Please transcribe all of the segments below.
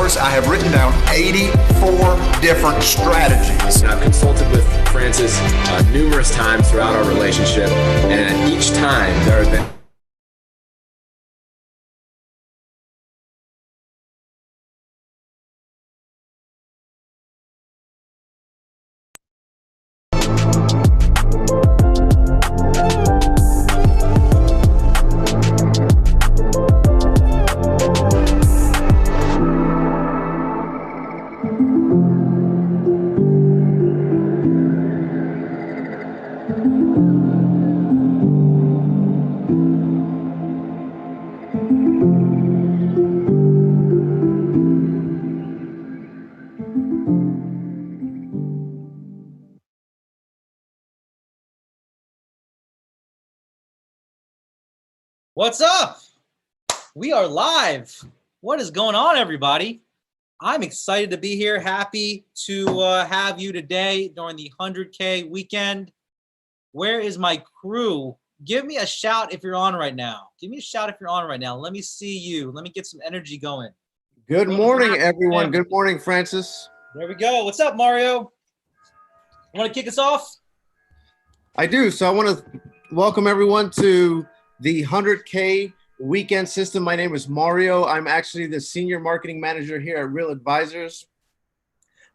hours, I have written down 84 different strategies. And I've consulted with Francis numerous times throughout our relationship, and each time there have been What's up? We are live. What is going on, everybody? I'm excited to be here. Happy to have you today during the 100K weekend. Where is my crew? Give me a shout if you're on right now. Give me a shout if you're on right now. Let me see you. Let me get some energy going. Good morning, everyone. Good morning, Francis. There we go. What's up, Mario? You want to kick us off? I do. So I want to welcome everyone to the 100K weekend system. My name is Mario. I'm actually the senior marketing manager here at Real Advisors.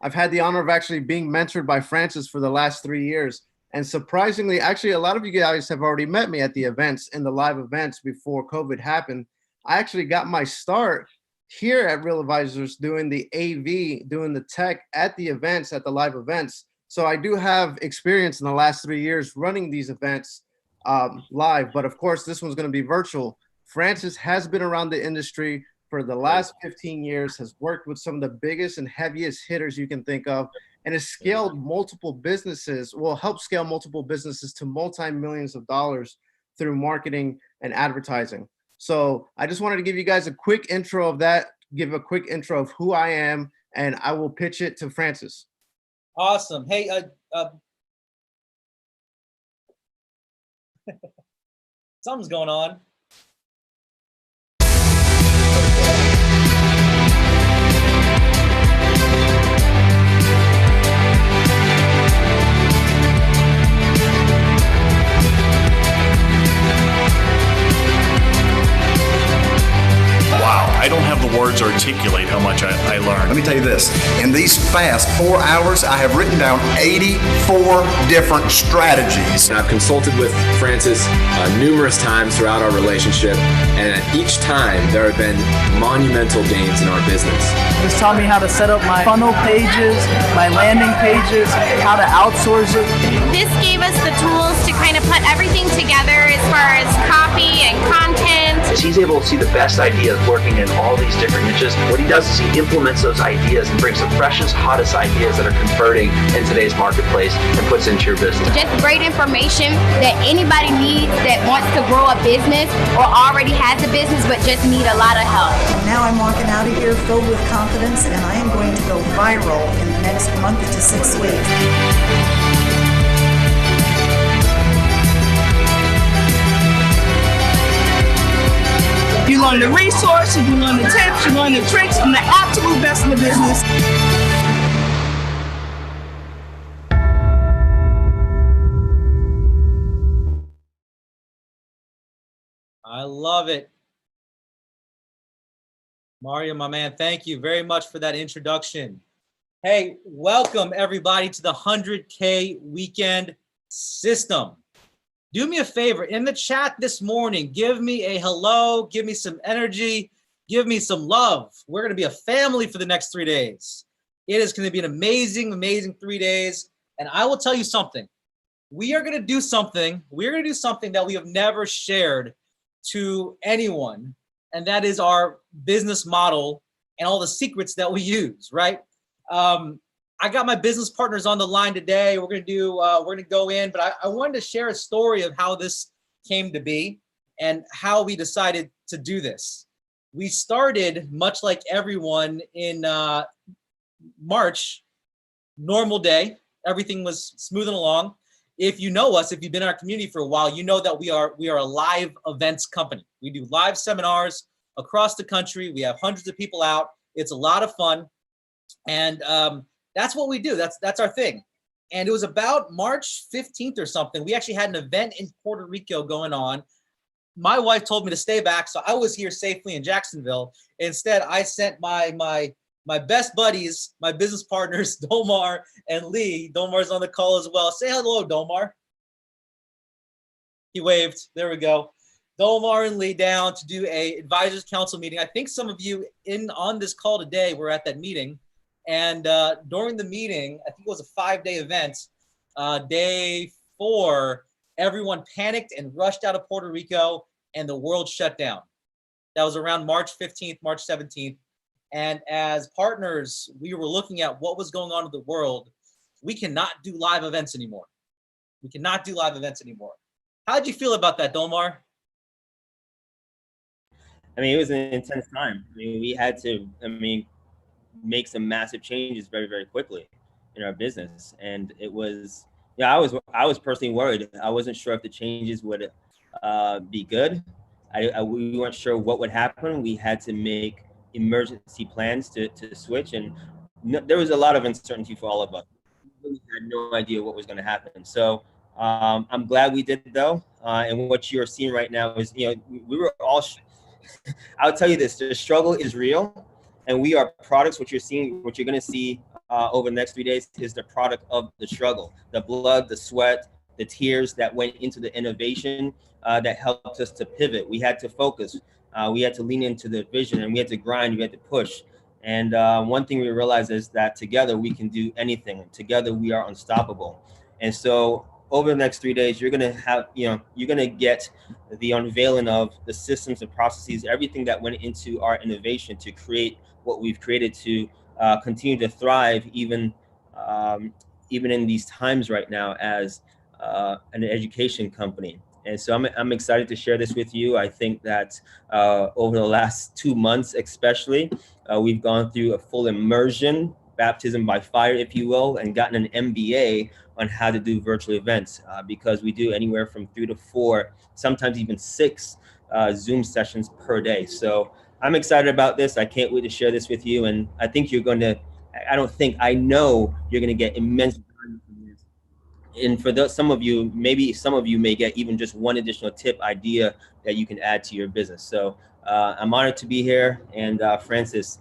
I've had the honor of actually being mentored by Francis for the last 3 years. And surprisingly, actually, a lot of you guys have already met me at the events, in the live events before COVID happened. I actually got my start here at Real Advisors doing the AV, doing the tech at the events, at the live events. So I do have experience in the last 3 years running these events live, but of course this one's going to be virtual. Francis has been around the industry for the last 15 years, has worked with some of the biggest and heaviest hitters you can think of, and has scaled multiple businesses, helped scale multiple businesses to multi-millions of dollars through marketing and advertising. So I just wanted to give you guys a quick intro of that, give a quick intro of who I am, and I will pitch it to Francis. Awesome. Hey, something's going on. Wow, I don't have the words to articulate how much I learned. Let me tell you this. In these fast 4 hours, I have written down 84 different strategies. And I've consulted with Francis numerous times throughout our relationship, and at each time there have been monumental gains in our business. Just taught me how to set up my funnel pages, my landing pages, how to outsource it. This gave us the tools to kind of put everything together as far as copy and content. He's able to see the best ideas working in all these different niches. What he does is he implements those ideas and brings the freshest, hottest ideas that are converting in today's marketplace and puts into your business. Just great information that anybody needs that wants to grow a business or already has a business but just need a lot of help. Now I'm walking out of here filled with confidence, and I am going to go viral in the next month to 6 weeks. You learn the resources, you learn the tips, you learn the tricks from the absolute best in the business. I love it. Mario, my man, thank you very much for that introduction. Hey, welcome everybody to the 100K weekend system. Do me a favor, in the chat this morning, give me a hello, give me some energy, give me some love. We're gonna be a family for the next 3 days. It is gonna be an amazing, amazing 3 days. And I will tell you something. We're gonna do something that we have never shared to anyone. And that is our business model and all the secrets that we use, right? I got my business partners on the line today. We're gonna go in, but I wanted to share a story of how this came to be and how we decided to do this. We started, much like everyone, in March, normal day. Everything was smoothing along. If you know us, if you've been in our community for a while, you know that we are a live events company. We do live seminars across the country. We have hundreds of people out It's a lot of fun. And that's what we do. That's our thing. And it was about March 15th or something. We actually had an event in Puerto Rico going on. My wife told me to stay back, so I was here safely in Jacksonville. Instead, I sent my best buddies, my business partners, Domar and Lee. Domar's on the call as well. Say hello, Domar. He waved. There we go. Domar and Lee down to do a advisors council meeting. I think some of you on this call today were at that meeting. And during the meeting, I think it was a 5-day event, day 4, everyone panicked and rushed out of Puerto Rico and the world shut down. That was around March 15th, March 17th. And as partners, we were looking at what was going on in the world. We cannot do live events anymore. We cannot do live events anymore. How did you feel about that, Domar? I mean, it was an intense time. I mean, we had to, make some massive changes very, very quickly in our business. And it was, I was personally worried. I wasn't sure if the changes would be good. We weren't sure what would happen. We had to make emergency plans to switch. And there was a lot of uncertainty for all of us. We really had no idea what was going to happen. So I'm glad we did though. And what you're seeing right now is, we were all, I'll tell you this, the struggle is real. And we are products. What you're seeing, what you're going to see over the next 3 days is the product of the struggle, the blood, the sweat, the tears that went into the innovation that helped us to pivot. We had to focus. We had to lean into the vision, and we had to grind. We had to push. And one thing we realized is that together we can do anything. Together we are unstoppable. And so over the next 3 days, you're going to have, you're going to get the unveiling of the systems and processes, everything that went into our innovation to create what we've created to continue to thrive even in these times right now as an education company. And so I'm excited to share this with you. I think that over the last 2 months, especially, we've gone through a full immersion, baptism by fire, if you will, and gotten an MBA on how to do virtual events because we do anywhere from 3 to 4, sometimes even 6 Zoom sessions per day. So I'm excited about this. I can't wait to share this with you. And I think I know you're going to get immense value from this. And for some of you, maybe some of you may get even just one additional tip, idea that you can add to your business. So I'm honored to be here. And Francis,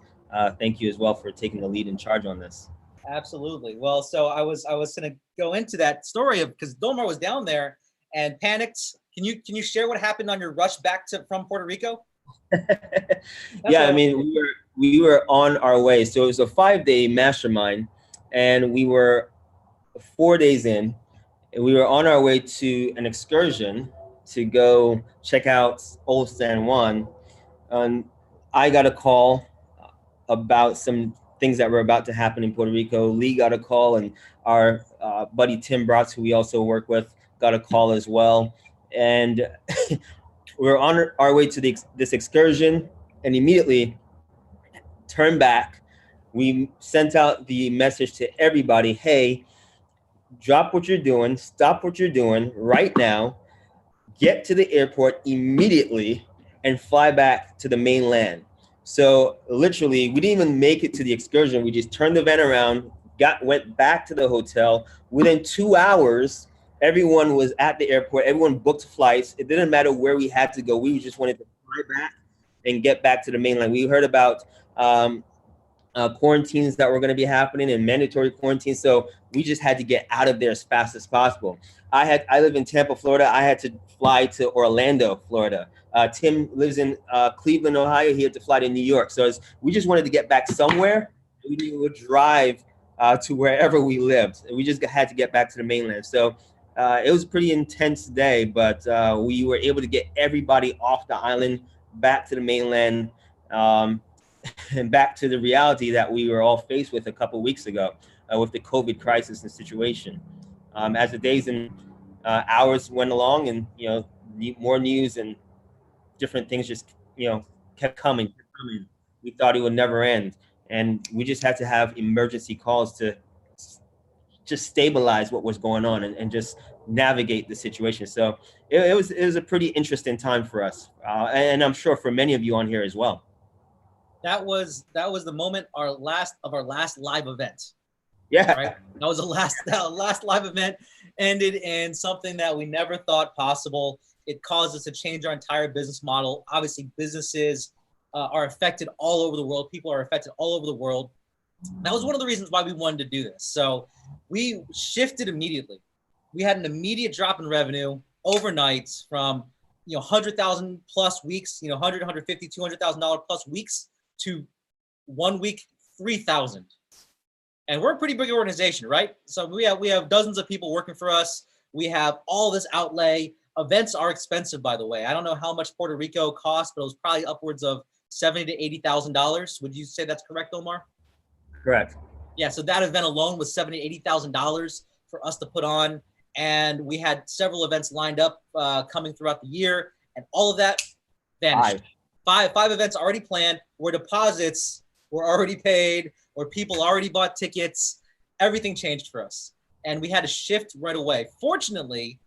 thank you as well for taking the lead and charge on this. Absolutely. Well, so I was going to go into that story because Domar was down there and panicked. Can you share what happened on your rush back from Puerto Rico? Yeah, I mean, we were on our way. So it was a 5-day mastermind, and we were 4 days in, and we were on our way to an excursion to go check out Old San Juan. And I got a call about some things that were about to happen in Puerto Rico. Lee got a call, and our buddy Tim Bratz, who we also work with, got a call as well. And we were on our way to this excursion, and immediately turned back. We sent out the message to everybody, hey, drop what you're doing, stop what you're doing right now, get to the airport immediately, and fly back to the mainland. So literally, we didn't even make it to the excursion. We just turned the van around, went back to the hotel. Within 2 hours, everyone was at the airport. Everyone booked flights. It didn't matter where we had to go. We just wanted to fly back and get back to the mainland. We heard about quarantines that were going to be happening and mandatory quarantines. So we just had to get out of there as fast as possible. I live in Tampa, Florida. I had to fly to Orlando, Florida. Tim lives in Cleveland, Ohio. He had to fly to New York. So we just wanted to get back somewhere. We didn't even drive to wherever we lived. We just had to get back to the mainland. So it was a pretty intense day, but we were able to get everybody off the island, back to the mainland, and back to the reality that we were all faced with a couple of weeks ago with the COVID crisis and situation. As the days and hours went along, and more news and different things just kept coming. We thought it would never end, and we just had to have emergency calls to just stabilize what was going on and just navigate the situation. So it was a pretty interesting time for us, and I'm sure for many of you on here as well. That was the moment our last live event. Yeah. Right. That was that last live event ended in something that we never thought possible. It caused us to change our entire business model. Obviously, businesses are affected all over the world. People are affected all over the world. That was one of the reasons why we wanted to do this. So we shifted immediately. We had an immediate drop in revenue overnight from 100,000 plus weeks, 100, 150, $200,000 plus weeks to 1 week, 3,000. And we're a pretty big organization, right? So we have dozens of people working for us. We have all this outlay. Events are expensive, by the way. I don't know how much Puerto Rico costs, but it was probably upwards of $70,000 to $80,000. Would you say that's correct, Omar? Correct. Yeah. So that event alone was $70,000 to $80,000 for us to put on, and we had several events lined up coming throughout the year, and all of that vanished. Five events already planned, where deposits were already paid, or people already bought tickets. Everything changed for us, and we had to shift right away. Fortunately,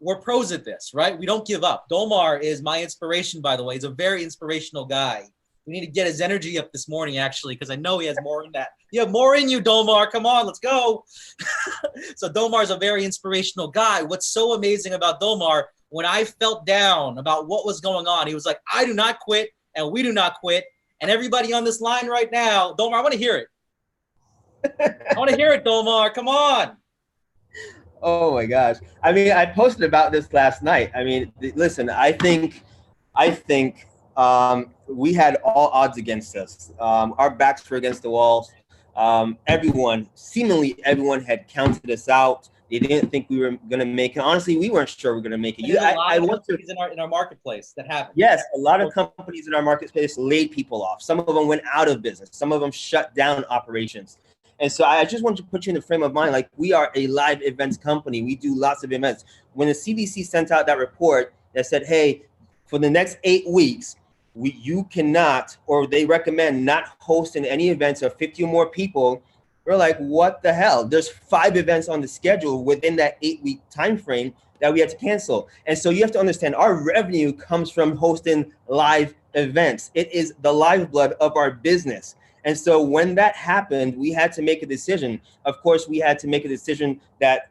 we're pros at this, right? We don't give up. Dolmar is my inspiration, by the way. He's a very inspirational guy. We need to get his energy up this morning, actually, because I know he has more in that. You have more in you, Dolmar. Come on, let's go. So Dolmar's a very inspirational guy. What's so amazing about Dolmar, when I felt down about what was going on, he was like, I do not quit, and we do not quit. And everybody on this line right now, Dolmar, I want to hear it. I want to hear it, Dolmar. Come on. Oh my gosh. I mean, I posted about this last night. I mean, listen, I think we had all odds against us. Our backs were against the walls. Seemingly everyone had counted us out. They didn't think we were going to make it. Honestly, we weren't sure we were going to make it. I went to in our marketplace that happened. Yes, a lot of companies in our marketplace laid people off. Some of them went out of business. Some of them shut down operations. And so I just wanted to put you in the frame of mind, like, we are a live events company. We do lots of events. When the CDC sent out that report that said, hey, for the next 8 weeks, you cannot, or they recommend not hosting any events of 50 or more people, we're like, what the hell? There's 5 events on the schedule within that 8-week time frame that we had to cancel. And so you have to understand, our revenue comes from hosting live events. It is the lifeblood of our business. And so when that happened, we had to make a decision. Of course, we had to make a decision that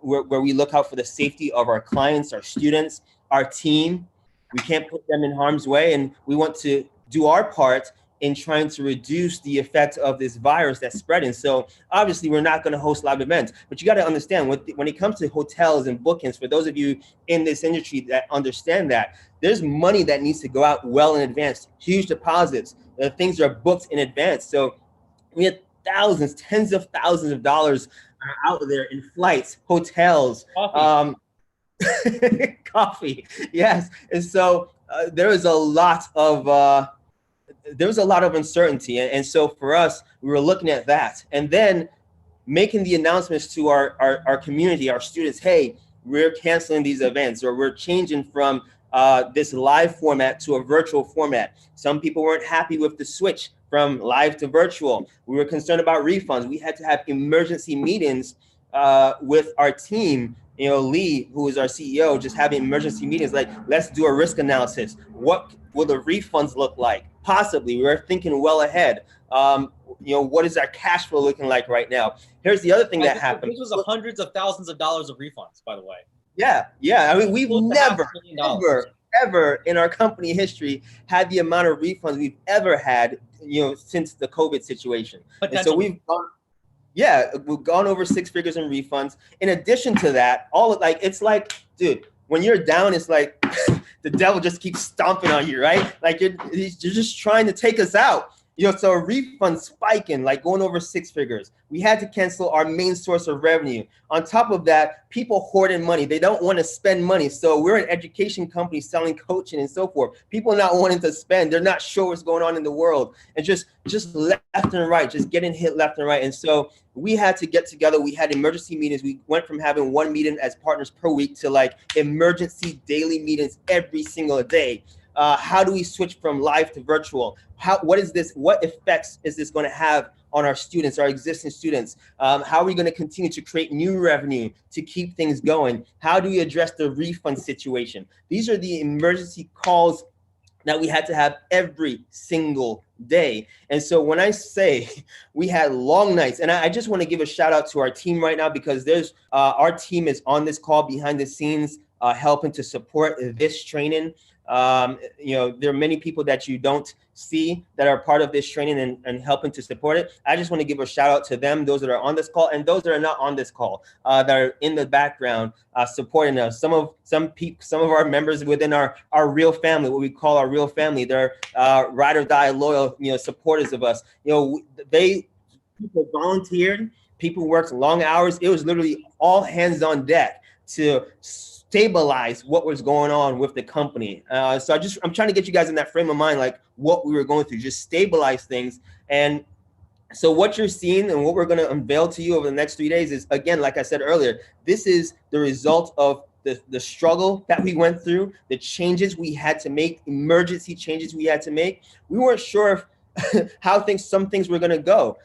where we look out for the safety of our clients, our students, our team. We can't put them in harm's way, and we want to do our part in trying to reduce the effect of this virus that's spreading. So obviously, we're not going to host live events, but you got to understand, when it comes to hotels and bookings, for those of you in this industry that understand that, there's money that needs to go out well in advance, huge deposits. Things are booked in advance. So we had thousands, tens of thousands of dollars out there in flights, hotels, coffee. Yes. And so there was a lot of uncertainty. And so for us, we were looking at that and then making the announcements to our community, our students, hey, we're canceling these events, or we're changing from this live format to a virtual format. Some people weren't happy with the switch from live to virtual. We were concerned about refunds. We had to have emergency meetings with our team. Lee, who is our CEO, just having emergency meetings, like, let's do a risk analysis. What will the refunds look like? Possibly, we were thinking well ahead. What is our cash flow looking like right now? Here's the other thing that happened. This was hundreds of thousands of dollars of refunds, by the way. Yeah. I mean, we've ever in our company history had the amount of refunds we've ever had, since the COVID situation. And so we've gone over 6 figures in refunds. In addition to that, it's like, dude, when you're down, it's like the devil just keeps stomping on you, right? Like you're just trying to take us out. So a refund spiking, like going over 6 figures. We had to cancel our main source of revenue. On top of that, people hoarding money. They don't want to spend money. So we're an education company selling coaching and so forth. People not wanting to spend. They're not sure what's going on in the world. And just left and right, just getting hit left and right. And so we had to get together. We had emergency meetings. We went from having 1 meeting as partners per week to like emergency daily meetings every single day. How do we switch from live to virtual? What effects is this going to have on our students, our existing students? How are we going to continue to create new revenue to keep things going? How do we address the refund situation? These are the emergency calls that we had to have every single day. And so when I say we had long nights, and I just want to give a shout out to our team right now, because there's our team is on this call behind the scenes, helping to support this training. There are many people that you don't see that are part of this training and helping to support it. I just want to give a shout out to them, those that are on this call and those that are not on this call, that are in the background supporting us. Some of our members within our real family, what we call our real family, they're ride or die loyal, supporters of us. People volunteered, people worked long hours. It was literally all hands on deck to stabilize what was going on with the company. So I'm trying to get you guys in that frame of mind, like what we were going through, just stabilize things. And so what you're seeing and what we're going to unveil to you over the next 3 days is, again, like I said earlier, this is the result of the struggle that we went through, the changes we had to make, emergency changes we had to make. We weren't sure of how some things were going to go.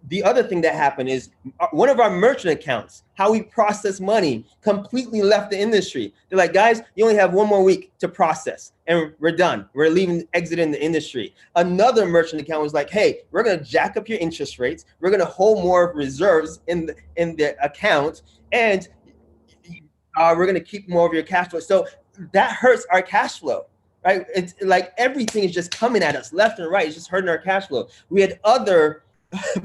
The other thing that happened is one of our merchant accounts, how we process money, completely left the industry. They're like, guys, you only have 1 more week to process and we're done. We're exiting the industry. Another merchant account was like, hey, we're going to jack up your interest rates. We're going to hold more reserves in the account, and we're going to keep more of your cash flow. So that hurts our cash flow. Right? It's like everything is just coming at us left and right. It's just hurting our cash flow. We had other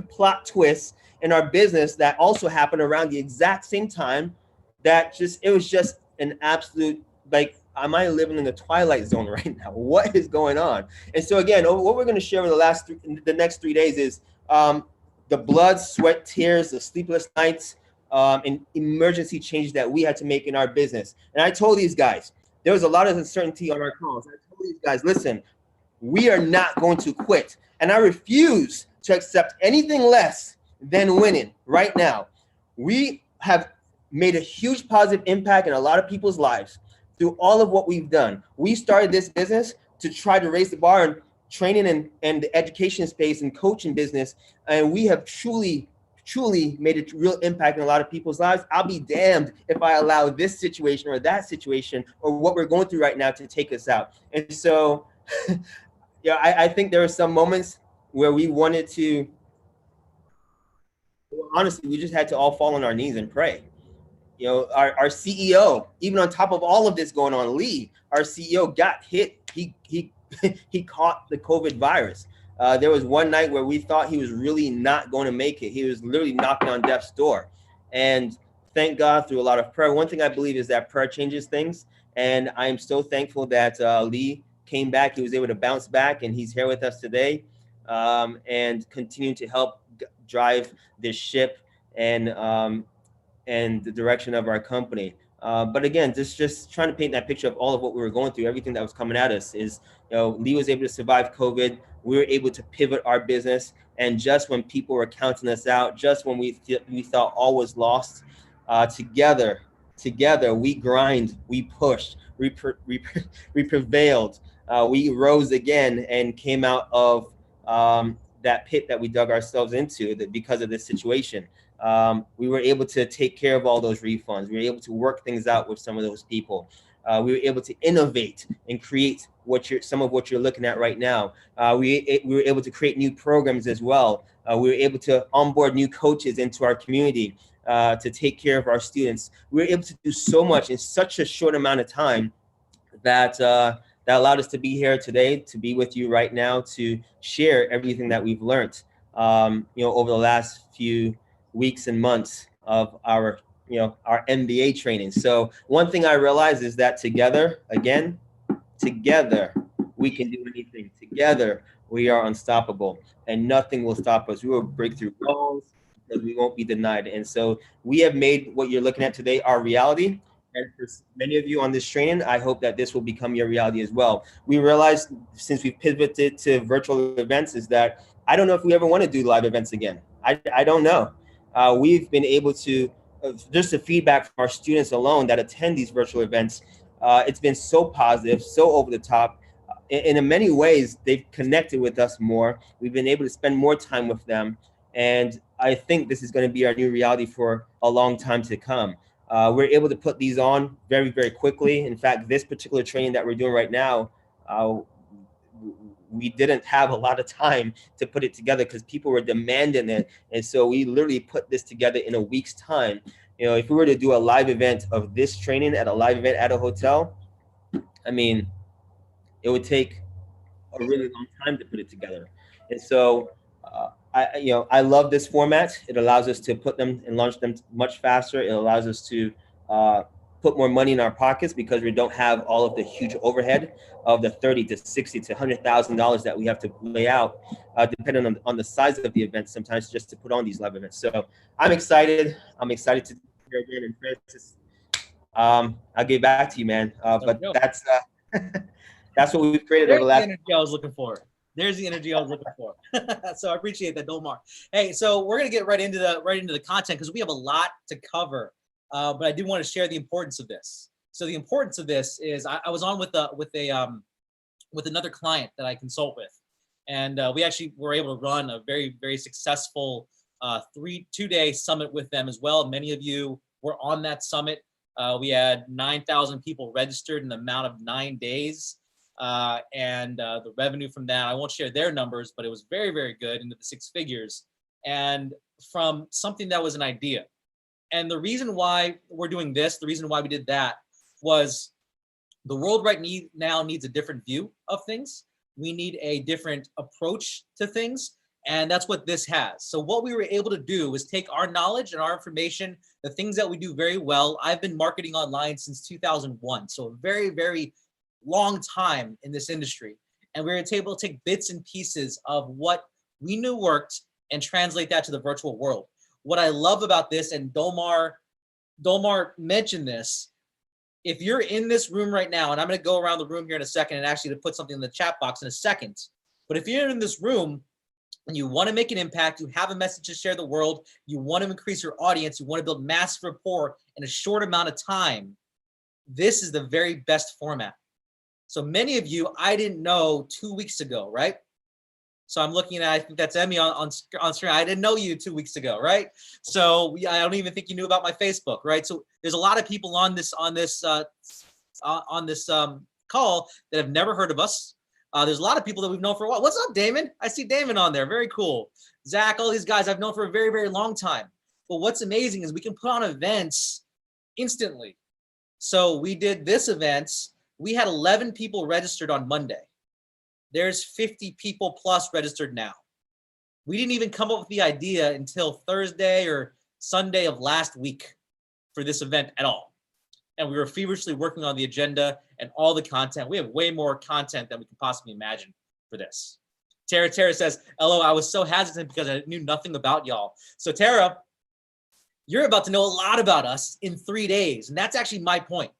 plot twists in our business that also happened around the exact same time that it was just an absolute, like, am I living in the twilight zone right now? What is going on? And so again, what we're going to share in the next 3 days is the blood, sweat, tears, the sleepless nights, and emergency changes that we had to make in our business. And I told these guys, there was a lot of uncertainty on our calls. I told these guys, listen, we are not going to quit. And I refuse to accept anything less than winning right now. We have made a huge positive impact in a lot of people's lives through all of what we've done. We started this business to try to raise the bar in training and the education space and coaching business. And we have truly made a real impact in a lot of people's lives. I'll be damned if I allow this situation or that situation or what we're going through right now to take us out. And so, I think there were some moments where we wanted to, honestly, we just had to all fall on our knees and pray. Our CEO, even on top of all of this going on, Lee, our CEO got hit. He caught the COVID virus. There was one night where we thought he was really not going to make it. He was literally knocking on death's door. And thank God through a lot of prayer. One thing I believe is that prayer changes things. And I'm so thankful that Lee came back. He was able to bounce back, and he's here with us today, and continue to help drive this ship and the direction of our company. But again, just trying to paint that picture of all of what we were going through, everything that was coming at us is, Lee was able to survive COVID. We were able to pivot our business. And just when people were counting us out, just when we thought all was lost, together, we grind, we pushed, we prevailed. We rose again and came out of that pit that we dug ourselves into because of this situation. We were able to take care of all those refunds. We were able to work things out with some of those people. We were able to innovate and create some of what you're looking at right now. We were able to create new programs as well. We were able to onboard new coaches into our community to take care of our students. We were able to do so much in such a short amount of time that allowed us to be here today, to be with you right now, to share everything that we've learned, over the last few weeks and months of our MBA training. So one thing I realized is that together we can do anything. Together we are unstoppable, and nothing will stop us. We will break through walls because we won't be denied. And so we have made what you're looking at today our reality. And for many of you on this training, I hope that this will become your reality as well. We realized since we've pivoted to virtual events is that I don't know if we ever want to do live events again. I don't know. We've been able to, just the feedback from our students alone that attend these virtual events, it's been so positive, so over the top. And in many ways, they've connected with us more. We've been able to spend more time with them. And I think this is going to be our new reality for a long time to come. we're able to put these on very, very quickly. In fact, this particular training that we're doing right now, we didn't have a lot of time to put it together because people were demanding it. And so we literally put this together in a week's time. You know, if we were to do a live event of this training at a live event at a hotel, I mean, it would take a really long time to put it together. And so I love this format. It allows us to put them and launch them much faster. It allows us to put more money in our pockets because we don't have all of the huge overhead of the $30,000 to $60,000 to $100,000 that we have to lay out, depending on the size of the event sometimes, just to put on these live events. So I'm excited. I'm excited to be here again. And Francis, I'll get back to you, man. But that's that's what we've created over the last. There's the energy I was looking for. There's the energy I was looking for. So I appreciate that, Domar. Hey, so we're gonna get right into the content because we have a lot to cover. But I do want to share the importance of this. So the importance of this is I was on with another client that I consult with, and we actually were able to run a very, very successful 2-day summit with them as well. Many of you were on that summit. We had 9,000 people registered in the amount of 9 days. And the revenue from that, I won't share their numbers, but it was very, very good, into the 6 figures. And from something that was an idea. And the reason why we're doing this, the reason why we did that, was the world right now needs a different view of things. We need a different approach to things. And that's what this has. So what we were able to do is take our knowledge and our information, the things that we do very well. I've been marketing online since 2001. So a very, very long time in this industry. And we were able to take bits and pieces of what we knew worked and translate that to the virtual world. What I love about this, and Domar mentioned this, if you're in this room right now, and I'm going to go around the room here in a second and actually to put something in the chat box in a second, but if you're in this room and you want to make an impact, you have a message to share the world, you want to increase your audience, you want to build massive rapport in a short amount of time, this is the very best format. So many of you, I didn't know 2 weeks ago, right? So I'm looking at, I think that's Emmy on screen. I didn't know you 2 weeks ago, right? So I don't even think you knew about my Facebook, right? So there's a lot of people on this call that have never heard of us. There's a lot of people that we've known for a while. What's up, Damon? I see Damon on there. Very cool. Zach, all these guys I've known for a very, very long time. But what's amazing is we can put on events instantly. So we did this event. We had 11 people registered on Monday. There's 50 people plus registered now. We didn't even come up with the idea until Thursday or Sunday of last week for this event at all. And we were feverishly working on the agenda and all the content. We have way more content than we can possibly imagine for this. Tara says, "Hello, I was so hesitant because I knew nothing about y'all." So Tara, you're about to know a lot about us in 3 days. And that's actually my point.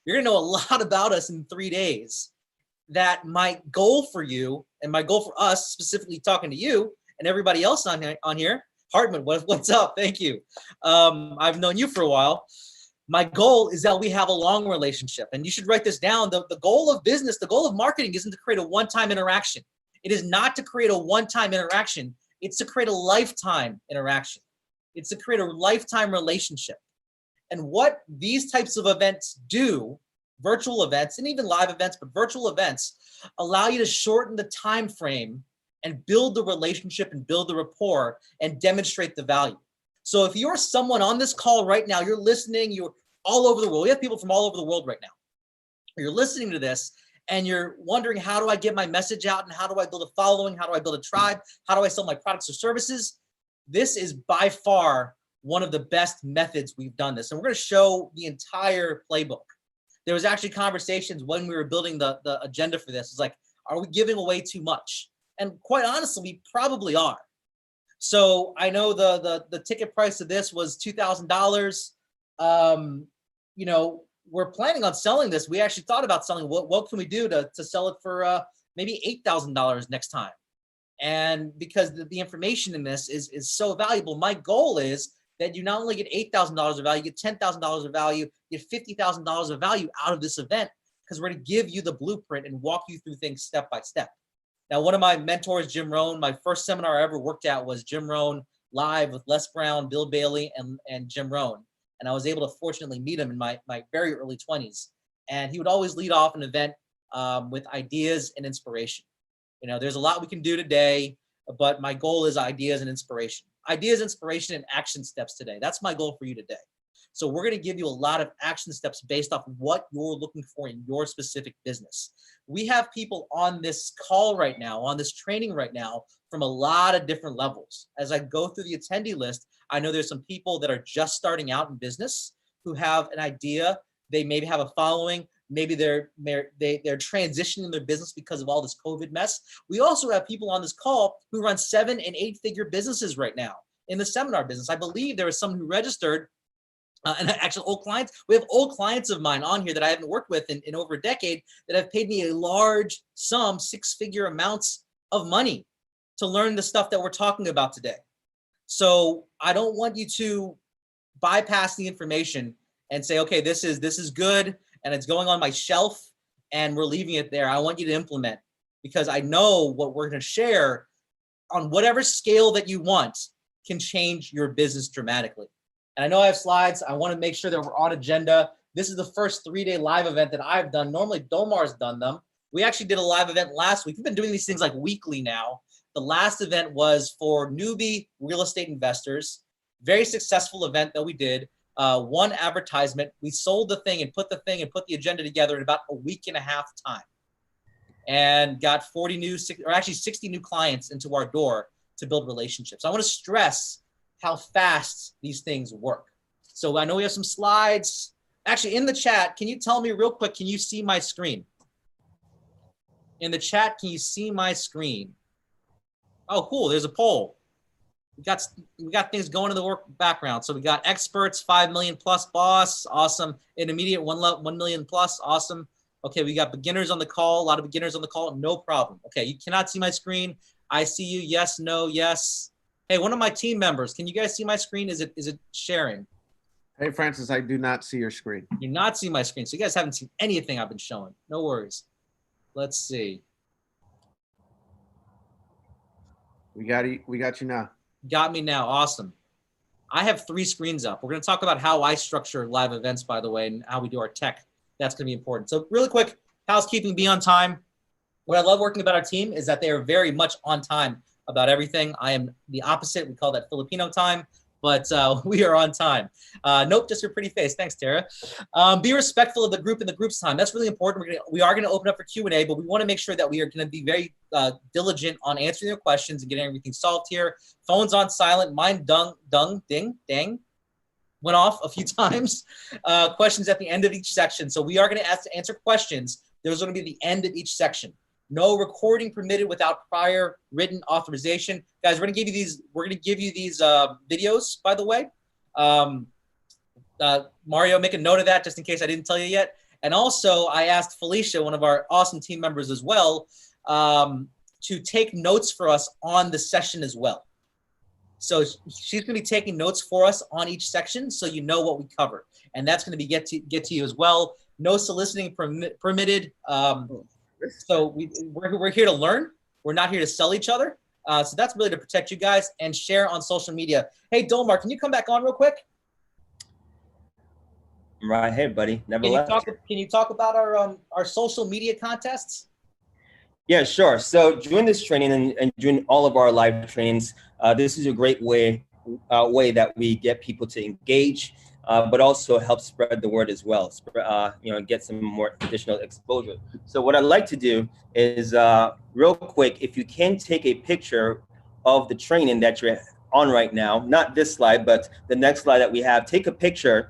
You're gonna know a lot about us in 3 days. That my goal for you and my goal for us, specifically talking to you and everybody else on here, Hartman, what's up? Thank you. I've known you for a while. My goal is that we have a long relationship, and you should write this down. The goal of business, the goal of marketing isn't to create a one-time interaction. It is not to create a one-time interaction. It's to create a lifetime interaction. It's to create a lifetime relationship. And what these types of events do, virtual events and even live events, but virtual events allow you to shorten the time frame and build the relationship and build the rapport and demonstrate the value. So if you're someone on this call right now, you're listening, you're all over the world. We have people from all over the world right now. You're listening to this and you're wondering, how do I get my message out and how do I build a following? How do I build a tribe? How do I sell my products or services? This is by far one of the best methods we've done this. And we're going to show the entire playbook. There was actually conversations when we were building the agenda for this. It's like, are we giving away too much? And quite honestly, we probably are. So I know the ticket price of this was $2,000. You know, we're planning on selling this. We actually thought about selling. What can we do to sell it for maybe $8,000 next time? And because the information in this is so valuable, my goal is that you not only get $8,000 of value, you get $10,000 of value, you get $50,000 of value out of this event, because we're going to give you the blueprint and walk you through things step by step. Now, one of my mentors, Jim Rohn, my first seminar I ever worked at was Jim Rohn Live with Les Brown, Bill Bailey, and Jim Rohn. And I was able to fortunately meet him in my very early 20s. And he would always lead off an event with ideas and inspiration. You know, there's a lot we can do today, but my goal is ideas and inspiration. Ideas, inspiration, and action steps today. That's my goal for you today. So we're going to give you a lot of action steps based off what you're looking for in your specific business. We have people on this call right now, on this training right now, from a lot of different levels. As I go through the attendee list, I know there's some people that are just starting out in business who have an idea. They maybe have a following. Maybe they're transitioning their business because of all this COVID mess. We also have people on this call who run 7- and 8-figure businesses right now in the seminar business. I believe there was someone who registered and actually old clients. We have old clients of mine on here that I haven't worked with in over a decade that have paid me a large sum, 6-figure amounts of money to learn the stuff that we're talking about today. So I don't want you to bypass the information and say, okay, this is good and it's going on my shelf and we're leaving it there. I want you to implement, because I know what we're going to share on whatever scale that you want can change your business dramatically. And I know I have slides. I want to make sure that we're on agenda. This is the first 3-day live event that I've done. Normally Domar's done them. We actually did a live event last week. We've been doing these things like weekly now. The last event was for newbie real estate investors. Very successful event that we did. One advertisement. We sold the thing and put the agenda together in about a week and a half time, and got 60 new clients into our door to build relationships. I want to stress how fast these things work. So I know we have some slides. Actually, in the chat, can you tell me real quick, can you see my screen? In the chat, can you see my screen? Oh, cool, there's a poll. We got things going in the work background. So we got experts, 5 million plus boss, awesome. Intermediate, 1 million plus, awesome. Okay, we got beginners on the call, a lot of beginners on the call, no problem. Okay, you cannot see my screen. I see you, yes, no, yes. Hey, one of my team members, can you guys see my screen? Is it sharing? Hey, Francis, I do not see your screen. You do not see my screen. So you guys haven't seen anything I've been showing. No worries. Let's see. We got you now. Got me now. Awesome. I have 3 screens up. We're going to talk about how I structure live events, by the way, and how we do our tech. That's going to be important. So really quick, housekeeping, be on time. What I love working about our team is that they are very much on time about everything. I am the opposite. We call that Filipino time, but we are on time. Nope, just your pretty face. Thanks, Tara. Be respectful of the group and the group's time. That's really important. We are going to open up for Q&A, but we want to make sure that we are going to be very diligent on answering their questions and getting everything solved here. Phones on silent. Mine ding, went off a few times. Questions at the end of each section. So we are going to answer questions. There's going to be the end of each section. No recording permitted without prior written authorization. Guys, we're going to give you these. We're going to give you these videos, by the way. Mario, make a note of that just in case I didn't tell you yet. And also, I asked Felicia, one of our awesome team members as well, to take notes for us on the session as well. So she's going to be taking notes for us on each section, so you know what we covered, and that's going to be get to you as well. No soliciting permitted. So we're here to learn. We're not here to sell each other. So that's really to protect you guys and share on social media. Hey, Dolmar, can you come back on real quick? Right here, buddy. Never left. Can you talk about our social media contests? Yeah, sure. So during this training and during all of our live trainings, this is a great way that we get people to engage, but also help spread the word as well. Get some more additional exposure. So what I'd like to do is real quick, if you can take a picture of the training that you're on right now, not this slide, but the next slide that we have, take a picture,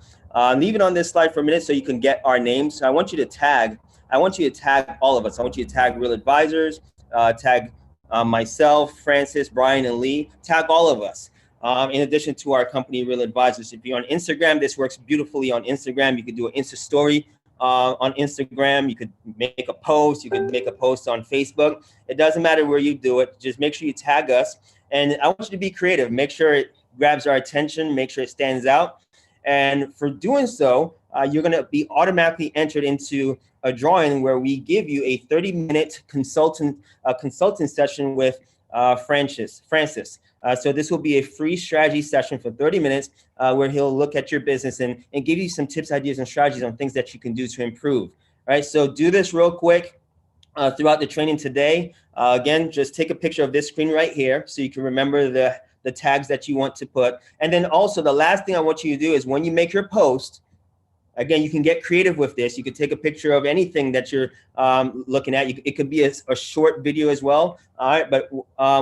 leave it on this slide for a minute so you can get our names. So I want you to tag all of us. I want you to tag Real Advisors, tag myself, Francis, Brian, and Lee, tag all of us. In addition to our company, Real Advisors. If you're on Instagram, this works beautifully on Instagram. You could do an Insta story on Instagram. You could make a post. You could make a post on Facebook. It doesn't matter where you do it. Just make sure you tag us. And I want you to be creative. Make sure it grabs our attention. Make sure it stands out. And for doing so, you're going to be automatically entered into a drawing where we give you a 30-minute consulting session with Francis. So this will be a free strategy session for 30 minutes where he'll look at your business and give you some tips, ideas, and strategies on things that you can do to improve. All right, so do this real quick throughout the training today. Again, just take a picture of this screen right here so you can remember the tags that you want to put. And then also the last thing I want you to do is when you make your post, again, you can get creative with this. You could take a picture of anything that you're looking at. It could be a short video as well. All right, but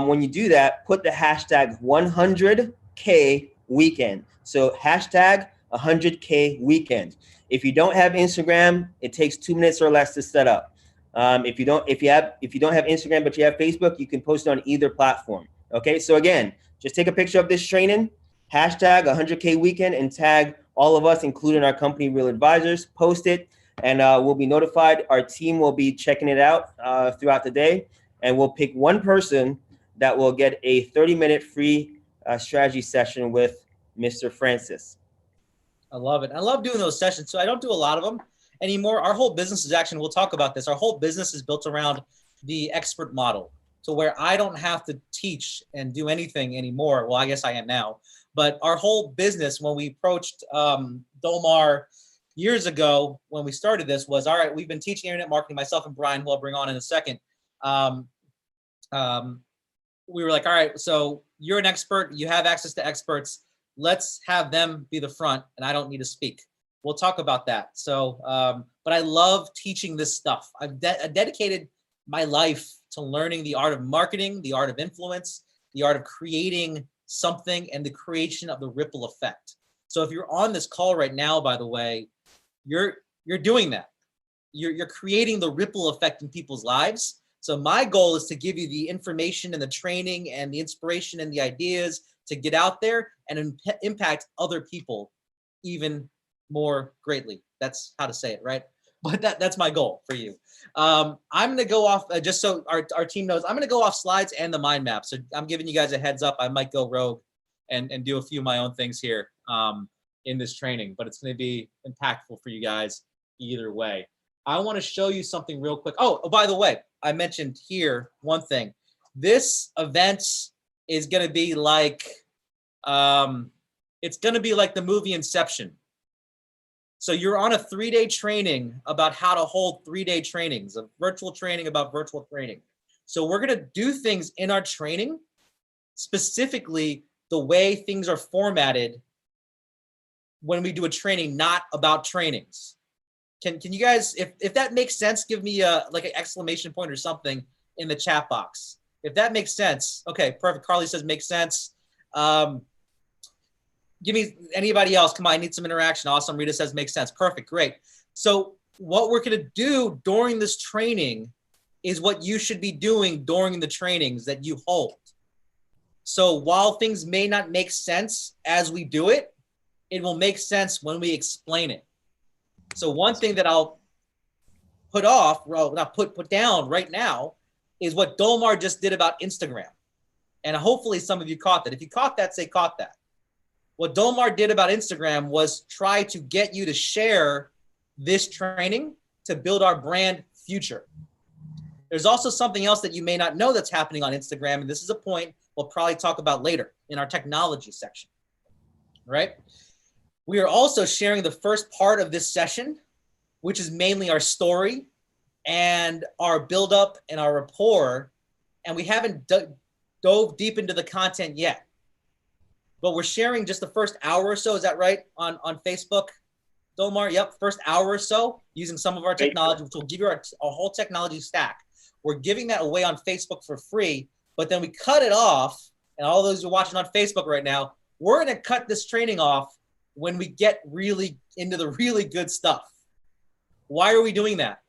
when you do that, put the hashtag 100K weekend. So hashtag 100K weekend. If you don't have Instagram, it takes 2 minutes or less to set up. If you don't have Instagram but you have Facebook, you can post it on either platform. Okay, so again, just take a picture of this training, hashtag 100K weekend, and tag all of us, including our company, Real Advisors. Post it, and we'll be notified. Our team will be checking it out throughout the day, and we'll pick one person that will get a 30-minute free strategy session with Mr. Francis. I love it. I love doing those sessions. So I don't do a lot of them anymore. Our whole business is actually, we'll talk about this, our whole business is built around the expert model. So where I don't have to teach and do anything anymore. Well, I guess I am now. But our whole business, when we approached Dolmar years ago, when we started this, was, all right, we've been teaching internet marketing, myself and Brian, who I'll bring on in a second. We were like, all right, so you're an expert, you have access to experts. Let's have them be the front, and I don't need to speak. We'll talk about that. So, but I love teaching this stuff. I've dedicated my life to learning the art of marketing, the art of influence, the art of creating something, and the creation of the ripple effect. So if you're on this call right now, by the way, you're doing that. You're creating the ripple effect in people's lives. So my goal is to give you the information and the training and the inspiration and the ideas to get out there and impact other people even more greatly. That's how to say it, right? But that's my goal for you. I'm going to go off, just so our team knows, I'm going to go off slides and the mind map. So I'm giving you guys a heads up. I might go rogue and do a few of my own things here in this training, but it's going to be impactful for you guys either way. I want to show you something real quick. Oh, by the way, I mentioned here one thing. This event is going to be like, it's going to be like the movie Inception. So you're on a 3-day training about how to hold 3-day trainings, a virtual training about virtual training. So we're going to do things in our training, specifically the way things are formatted when we do a training, not about trainings. Can you guys, if that makes sense, give me like an exclamation point or something in the chat box. If that makes sense. Okay, perfect. Carly says makes sense. Give me anybody else. Come on, I need some interaction. Awesome. Rita says makes sense. Perfect. Great. So what we're going to do during this training is what you should be doing during the trainings that you hold. So while things may not make sense as we do it, it will make sense when we explain it. So one thing that I'll put off, well, not put down right now, is what Dolmar just did about Instagram. And hopefully some of you caught that. If you caught that, say caught that. What Dolmar did about Instagram was try to get you to share this training to build our brand future. There's also something else that you may not know that's happening on Instagram, and this is a point we'll probably talk about later in our technology section, right? We are also sharing the first part of this session, which is mainly our story and our buildup and our rapport, and we haven't dove deep into the content yet. But we're sharing just the first hour or so, is that right, on Facebook, Dolmar? Yep, first hour or so, using some of our technology, which will give you our whole technology stack. We're giving that away on Facebook for free, but then we cut it off, and all those who are watching on Facebook right now, we're gonna cut this training off when we get really into the really good stuff. Why are we doing that?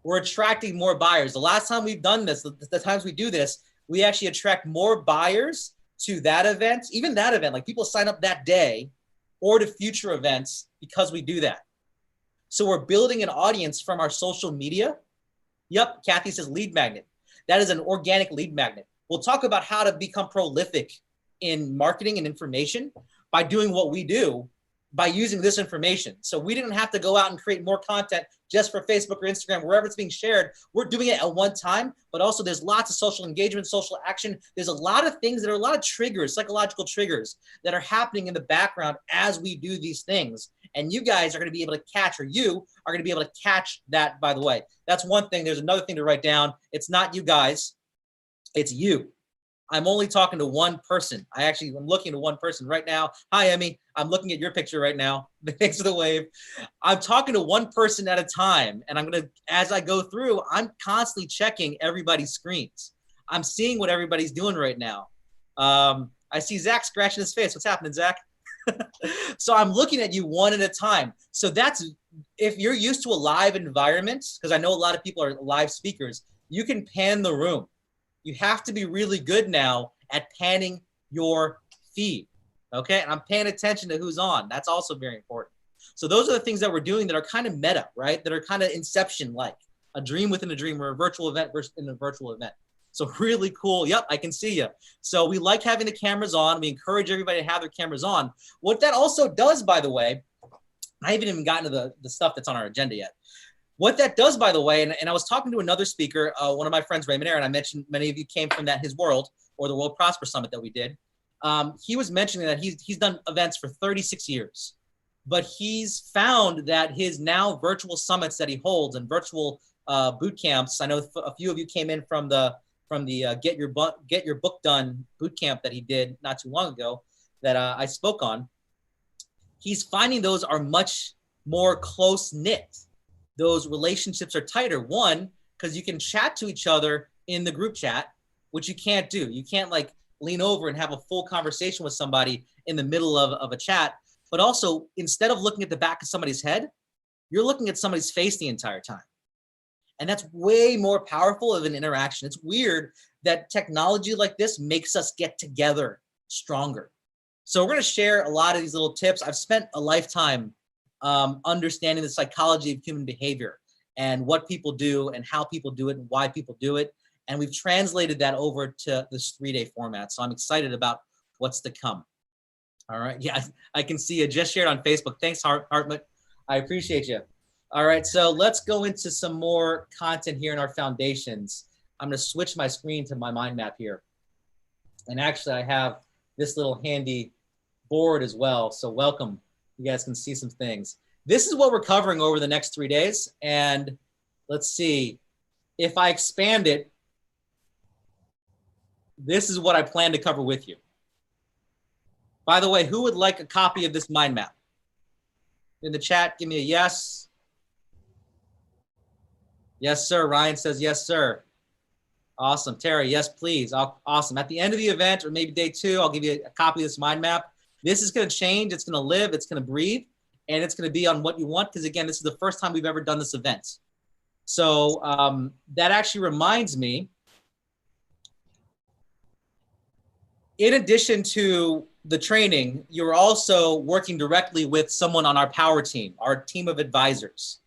We're attracting more buyers. The last time we've done this, the times we do this, we actually attract more buyers to that event, even that event, like people sign up that day or to future events because we do that. So we're building an audience from our social media. Yep, Kathy says lead magnet. That is an organic lead magnet. We'll talk about how to become prolific in marketing and information by doing what we do, by using this information. So we didn't have to go out and create more content just for Facebook or Instagram, wherever it's being shared. We're doing it at one time, but also there's lots of social engagement, social action. There's a lot of things that are a lot of triggers, psychological triggers that are happening in the background as we do these things. And you guys are going to be able to catch, or you are going to be able to catch that, by the way. That's one thing. There's another thing to write down. It's not you guys, it's you. I'm only talking to one person. I'm looking to one person right now. Hi, Emmy. I'm looking at your picture right now. Thanks for the wave. I'm talking to one person at a time. And I'm going to, as I go through, I'm constantly checking everybody's screens. I'm seeing what everybody's doing right now. I see Zach scratching his face. What's happening, Zach? So I'm looking at you one at a time. So that's, if you're used to a live environment, because I know a lot of people are live speakers, you can pan the room. You have to be really good now at panning your feed, okay? And I'm paying attention to who's on. That's also very important. So those are the things that we're doing that are kind of meta, right? That are kind of Inception-like, a dream within a dream, or a virtual event versus in a virtual event. So really cool. Yep, I can see you. So we like having the cameras on. We encourage everybody to have their cameras on. What that also does, by the way, I haven't even gotten to the stuff that's on our agenda yet. What that does, by the way, and I was talking to another speaker, one of my friends, Raymond Aaron, I mentioned many of you came from his world, or the World Prosper Summit that we did. He was mentioning that he's done events for 36 years, but he's found that his now virtual summits that he holds and virtual boot camps. I know a few of you came in from the Get Your Book Done boot camp that he did not too long ago that I spoke on. He's finding those are much more close knit. Those relationships are tighter. One, because you can chat to each other in the group chat, which you can't do. You can't like lean over and have a full conversation with somebody in the middle of a chat. But also, instead of looking at the back of somebody's head, you're looking at somebody's face the entire time. And that's way more powerful of an interaction. It's weird that technology like this makes us get together stronger. So we're going to share a lot of these little tips. I've spent a lifetime understanding the psychology of human behavior and what people do and how people do it and why people do it. And we've translated that over to this 3-day format. So I'm excited about what's to come. All right. Yeah, I can see you just shared on Facebook. Thanks, Hartmut. I appreciate you. All right. So let's go into some more content here in our foundations. I'm going to switch my screen to my mind map here. And actually, I have this little handy board as well. So welcome. You guys can see some things. This is what we're covering over the next 3 days. And let's see, if I expand it, this is what I plan to cover with you. By the way, who would like a copy of this mind map? In the chat, give me a yes. Yes, sir. Ryan says, yes, sir. Awesome. Terry, yes, please. Awesome. At the end of the event, or maybe day 2, I'll give you a copy of this mind map. This is going to change. It's going to live. It's going to breathe. And it's going to be on what you want. Because, again, this is the first time we've ever done this event. So that actually reminds me, in addition to the training, you're also working directly with someone on our power team, our team of advisors.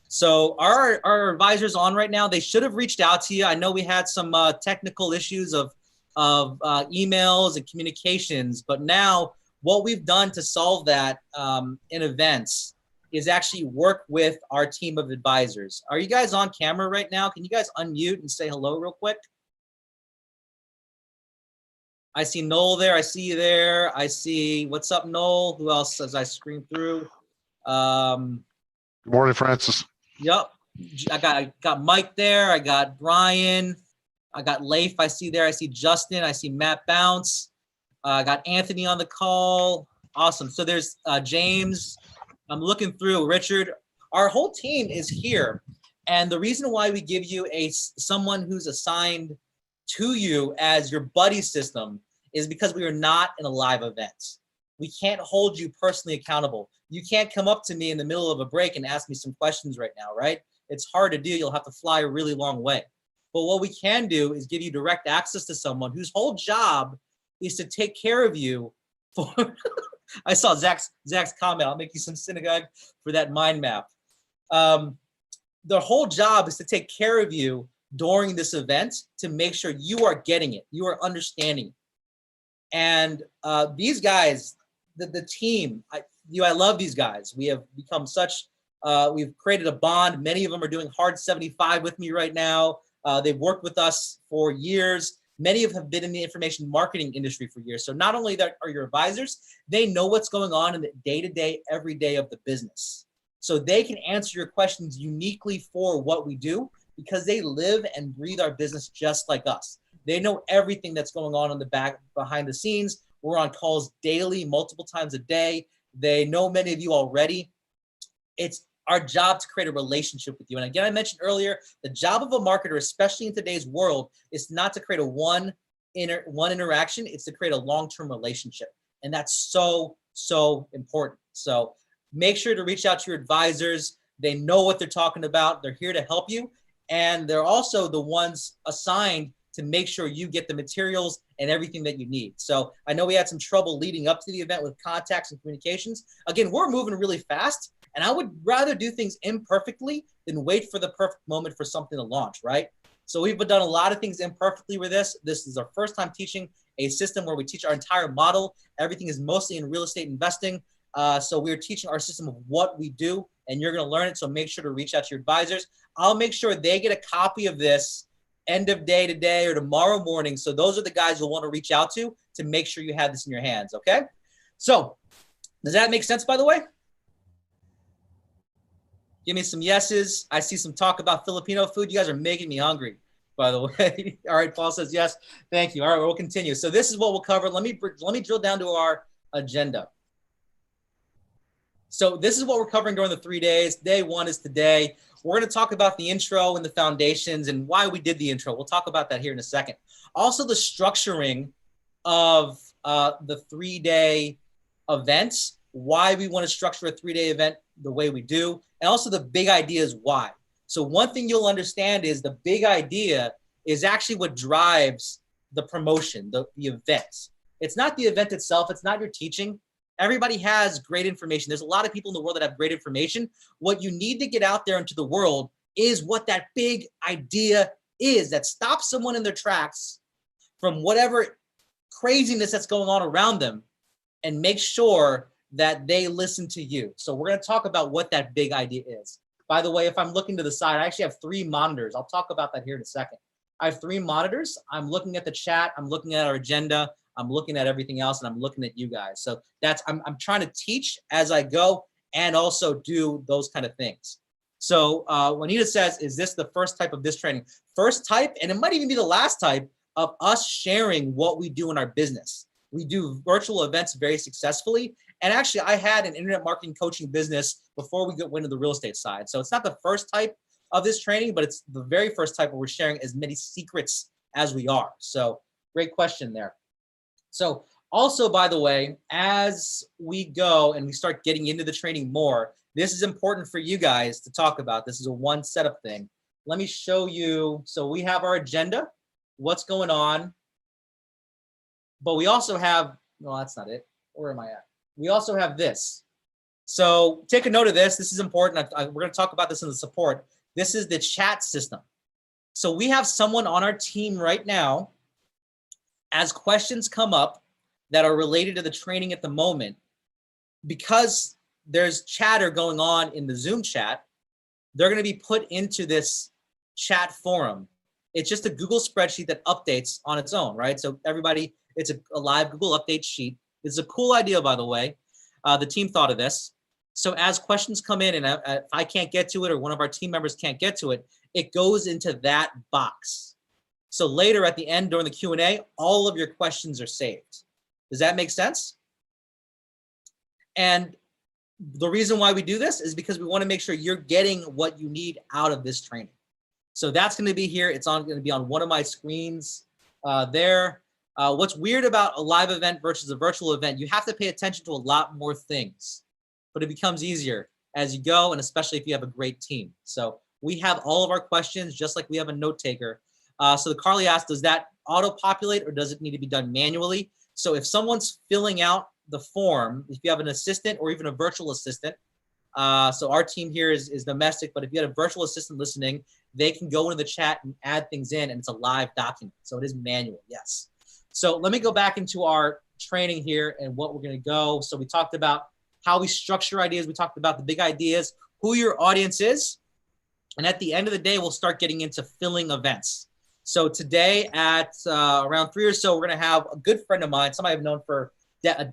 So our advisors on right now, they should have reached out to you. I know we had some technical issues of emails and communications, but now what we've done to solve that in events is actually work with our team of advisors. Are you guys on camera right now? Can you guys unmute and say hello real quick? I see Noel there. I see you there. I see, what's up, Noel? Who else as I screen through? Good morning, Francis. Yep. I got Mike there. I got Brian. I got Leif. I see there. I see Justin. I see Matt Bounce. I got Anthony on the call. Awesome. So there's James. I'm looking through. Richard. Our whole team is here. And the reason why we give you someone who's assigned to you as your buddy system is because we are not in a live event. We can't hold you personally accountable. You can't come up to me in the middle of a break and ask me some questions right now, right? It's hard to do. You'll have to fly a really long way. But what we can do is give you direct access to someone whose whole job is to take care of you for, I saw Zach's comment. I'll make you some synagogue for that mind map. The whole job is to take care of you during this event to make sure you are getting it, you are understanding it. And these guys, the team, you, I love these guys. We have become such, we've created a bond. Many of them are doing Hard 75 with me right now. They've worked with us for years. Many of them have been in the information marketing industry for years. So not only that are your advisors, they know what's going on in the day-to-day, every day of the business. So they can answer your questions uniquely for what we do because they live and breathe our business just like us. They know everything that's going on the back, behind the scenes. We're on calls daily, multiple times a day. They know many of you already. It's our job to create a relationship with you. And again, I mentioned earlier, the job of a marketer, especially in today's world, is not to create a one interaction, it's to create a long-term relationship. And that's so, so important. So make sure to reach out to your advisors. They know what they're talking about. They're here to help you. And they're also the ones assigned to make sure you get the materials and everything that you need. So I know we had some trouble leading up to the event with contacts and communications. Again, we're moving really fast. And I would rather do things imperfectly than wait for the perfect moment for something to launch, right? So we've done a lot of things imperfectly with this. This is our first time teaching a system where we teach our entire model. Everything is mostly in real estate investing. So we're teaching our system of what we do, and you're gonna learn it. So make sure to reach out to your advisors. I'll make sure they get a copy of this end of day today or tomorrow morning. So those are the guys you'll wanna reach out to make sure you have this in your hands, okay? So does that make sense, by the way? Give me some yeses. I see some talk about Filipino food. You guys are making me hungry, by the way. All right, Paul says yes. Thank you. All right, we'll continue. So this is what we'll cover. Let me drill down to our agenda. So this is what we're covering during the 3 days. Day one is today. We're going to talk about the intro and the foundations and why we did the intro. We'll talk about that here in a second. Also, the structuring of the 3-day events, why we want to structure a 3-day event the way we do, and also the big idea is why. So one thing you'll understand is the big idea is actually what drives the promotion, the events. It's not the event itself. It's not your teaching. Everybody has great information. There's a lot of people in the world that have great information. What you need to get out there into the world is what that big idea is that stops someone in their tracks from whatever craziness that's going on around them and make sure that they listen to you. So we're going to talk about what that big idea is. By the way, if I'm looking to the side, I actually have 3 monitors. I'll talk about that here in a second. I have 3 monitors. I'm looking at the chat. I'm looking at our agenda. I'm looking at everything else, and I'm looking at you guys. So that's, I'm trying to teach as I go and also do those kind of things. So Juanita says, is this the first type of this training? First type, and it might even be the last type of us sharing what we do in our business. We do virtual events very successfully. And actually, I had an internet marketing coaching business before we went into the real estate side. So it's not the first type of this training, but it's the very first type where we're sharing as many secrets as we are. So great question there. So also, by the way, as we go and we start getting into the training more, this is important for you guys to talk about. This is a one setup thing. Let me show you. So we have our agenda, what's going on, but we also have, no, that's not it. Where am I at? We also have this. So take a note of this. This is important. We're going to talk about this in the support. This is the chat system. So we have someone on our team right now, as questions come up that are related to the training at the moment, because there's chatter going on in the Zoom chat, they're going to be put into this chat forum. It's just a Google spreadsheet that updates on its own, right? So everybody, it's a live Google update sheet. It's a cool idea, by the way. The team thought of this. So as questions come in, and if I can't get to it or one of our team members can't get to it, it goes into that box. So later at the end during the Q&A, all of your questions are saved. Does that make sense? And the reason why we do this is because we want to make sure you're getting what you need out of this training. So that's going to be here. It's going to be on one of my screens there. What's weird about a live event versus a virtual event, you have to pay attention to a lot more things, but it becomes easier as you go, and especially if you have a great team. So we have all of our questions, just like we have a note taker. So Carly asked, does that auto-populate or does it need to be done manually? So if someone's filling out the form, if you have an assistant or even a virtual assistant, so our team here is domestic, but if you had a virtual assistant listening, they can go into the chat and add things in, and it's a live document. So it is manual, yes. So let me go back into our training here and what we're going to go. So we talked about how we structure ideas. We talked about the big ideas, who your audience is. And at the end of the day, we'll start getting into filling events. So today at around 3 or so, we're going to have a good friend of mine, somebody I've known for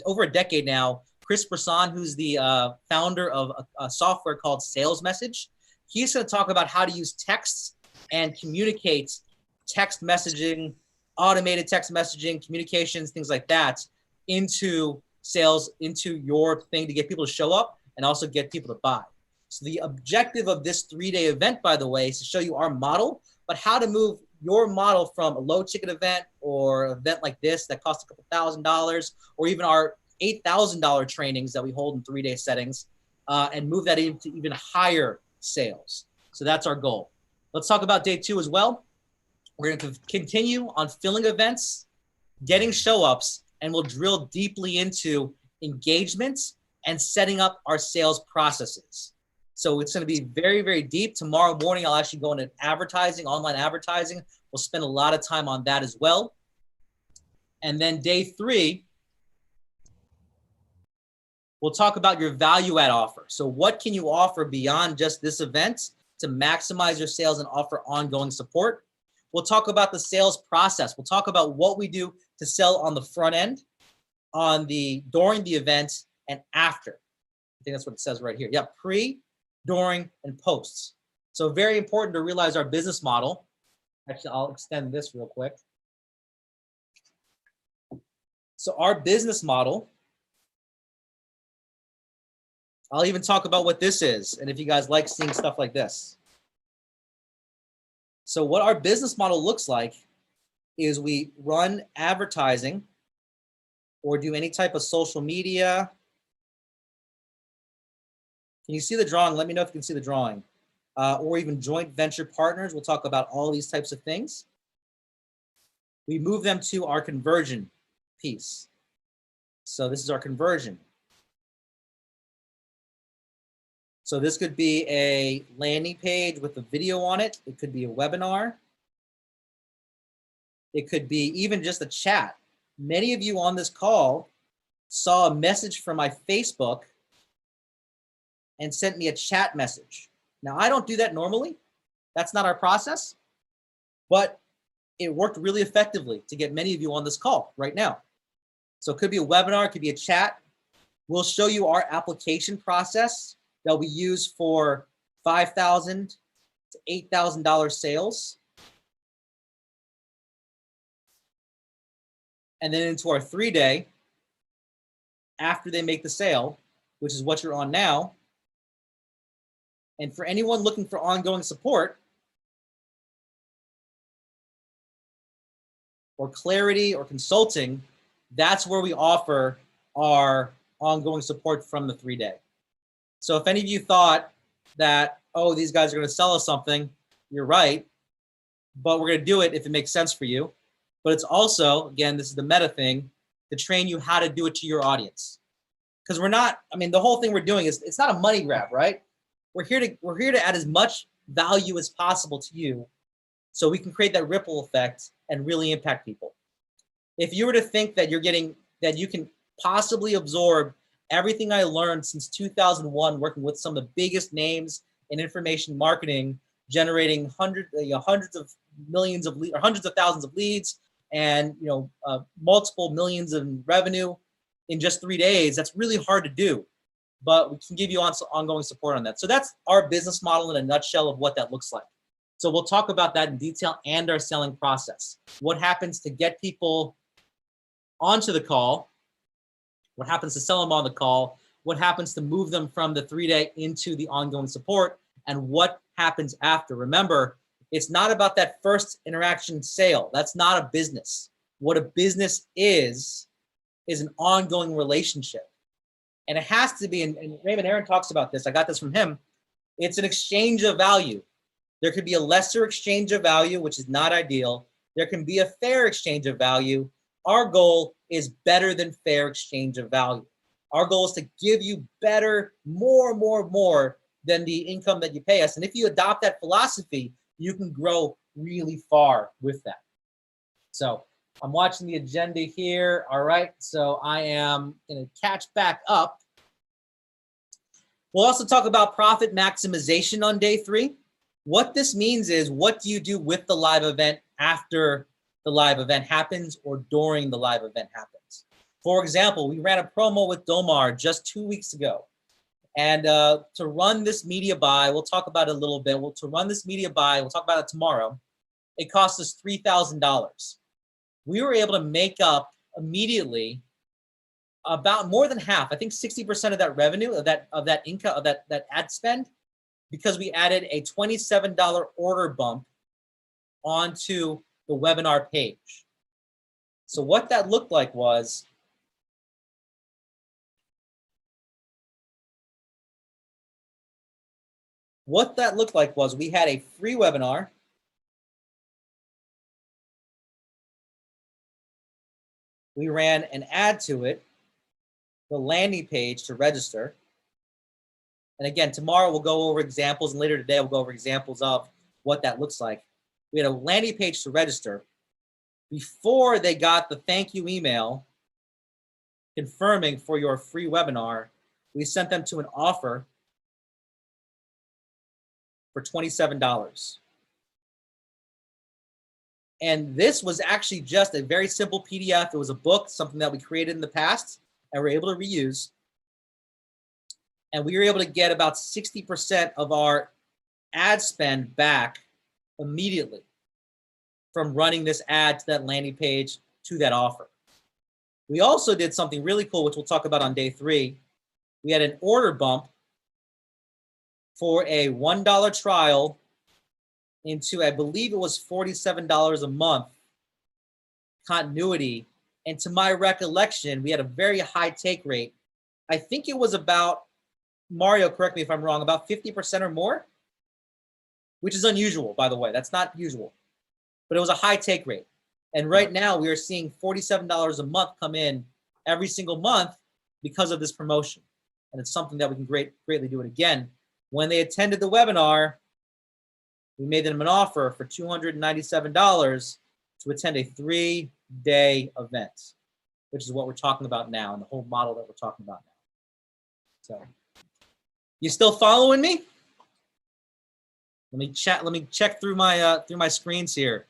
over a decade now, Chris Brisson, who's the founder of a software called Sales Message. He's going to talk about how to use texts and communicate text messaging, automated text messaging, communications, things like that into sales, into your thing to get people to show up and also get people to buy. So the objective of this 3-day event, by the way, is to show you our model, but how to move your model from a low ticket event or an event like this that costs a couple $1,000s, or even our $8,000 trainings that we hold in 3-day settings, and move that into even higher sales. So that's our goal. Let's talk about day 2 as well. We're going to continue on filling events, getting show ups, and we'll drill deeply into engagements and setting up our sales processes. So it's going to be very, very deep. Tomorrow morning, I'll actually go into advertising, online advertising. We'll spend a lot of time on that as well. And then day 3, we'll talk about your value add offer. So what can you offer beyond just this event to maximize your sales and offer ongoing support? We'll talk about the sales process. We'll talk about what we do to sell on the front end, during the event, and after. I think that's what it says right here. Yeah, pre, during, and posts. So very important to realize our business model. Actually, I'll extend this real quick. So our business model, I'll even talk about what this is, and if you guys like seeing stuff like this. So what our business model looks like is we run advertising or do any type of social media. Can you see the drawing? Let me know if you can see the drawing. Or even joint venture partners. We'll talk about all these types of things. We move them to our conversion piece. So this is our conversion. So this could be a landing page with a video on it. It could be a webinar. It could be even just a chat. Many of you on this call saw a message from my Facebook and sent me a chat message. Now, I don't do that normally. That's not our process, but it worked really effectively to get many of you on this call right now. So it could be a webinar, it could be a chat. We'll show you our application process that we use for $5,000 to $8,000 sales. And then into our 3-day after they make the sale, which is what you're on now. And for anyone looking for ongoing support or clarity or consulting, that's where we offer our ongoing support from the 3-day. So if any of you thought that, oh, these guys are going to sell us something, you're right, but we're going to do it if it makes sense for you. But it's also, again, this is the meta thing, to train you how to do it to your audience. Because we're not, I mean, the whole thing we're doing is, it's not a money grab, right? We're here to add as much value as possible to you so we can create that ripple effect and really impact people. If you were to think that that you can possibly absorb everything I learned since 2001, working with some of the biggest names in information marketing, generating hundreds of millions of leads, or hundreds of thousands of leads, and multiple millions in revenue in just 3 days, that's really hard to do. But we can give you ongoing support on that. So that's our business model in a nutshell of what that looks like. So we'll talk about that in detail and our selling process. What happens to get people onto the call? What happens to sell them on the call? What happens to move them from the 3-day into the ongoing support? And what happens after? Remember, it's not about that first interaction sale. That's not a business. What a business is an ongoing relationship. And it has to be, and Raymond Aaron talks about this, I got this from him, it's an exchange of value. There could be a lesser exchange of value, which is not ideal. There can be a fair exchange of value. Our goal is better than fair exchange of value. Our goal is to give you better, more than the income that you pay us. And if you adopt that philosophy, you can grow really far with that. So I'm watching the agenda here. All right, so I am going to catch back up We'll also talk about profit maximization on day 3. What this means is, what do you do with the live event after the live event happens or during the live event happens? For example, we ran a promo with Domar just 2 weeks ago. And to run this media buy, we'll talk about it a little bit. To run this media buy, we'll talk about it tomorrow. It cost us $3,000. We were able to make up immediately about more than half, I think 60% of that revenue, of that income, of that ad spend, because we added a $27 order bump onto the webinar page. So what that looked like was, we had a free webinar. We ran an ad to it, the landing page to register. And again, tomorrow we'll go over examples, and later today we'll go over examples of what that looks like. We had a landing page to register. Before they got the thank you email confirming for your free webinar, we sent them to an offer for $27. And this was actually just a very simple PDF. It was a book, something that we created in the past and we're able to reuse. And we were able to get about 60% of our ad spend back immediately from running this ad to that landing page to that offer. We also did something really cool, which we'll talk about on day 3. We had an order bump for a $1 trial into, I believe it was $47 a month continuity. And to my recollection, we had a very high take rate. I think it was about, Mario, correct me if I'm wrong, about 50% or more, which is unusual, by the way. That's not usual, but it was a high take rate. And right now we are seeing $47 a month come in every single month because of this promotion. And it's something that we can greatly do it again. When they attended the webinar, we made them an offer for $297 to attend a 3-day event, which is what we're talking about now, and the whole model that we're talking about now. So, you still following me? Let me check through my screens here.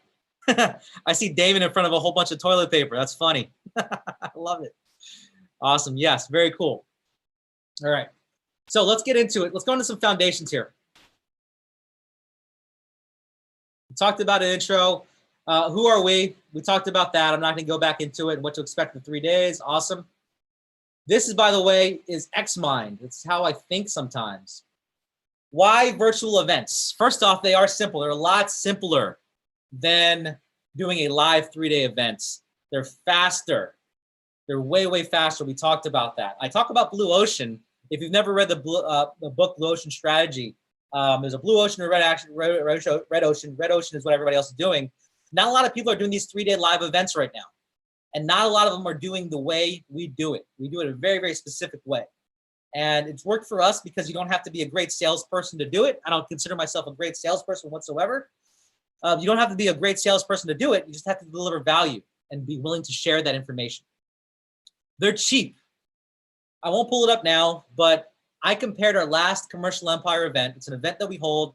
I see David in front of a whole bunch of toilet paper. That's funny. I love it. Awesome. Yes, very cool. All right. So let's get into it. Let's go into some foundations here. We talked about an intro. Who are we? We talked about that. I'm not going to go back into it and what to expect in 3 days. Awesome. This is, by the way, is X-Mind. It's how I think sometimes. Why virtual events? First off, they are simple. They're a lot simpler than doing a live 3-day event. They're faster. They're way, way faster. We talked about that. I talk about Blue Ocean. If you've never read the book Blue Ocean Strategy, there's a Blue Ocean and Red Ocean. Red Ocean is what everybody else is doing. Not a lot of people are doing these 3-day live events right now. And not a lot of them are doing the way we do it. We do it in a very, very specific way. And it's worked for us because you don't have to be a great salesperson to do it. I don't consider myself a great salesperson whatsoever. You don't have to be a great salesperson to do it. You just have to deliver value and be willing to share that information. They're cheap. I won't pull it up now, but I compared our last Commercial Empire event. It's an event that we hold.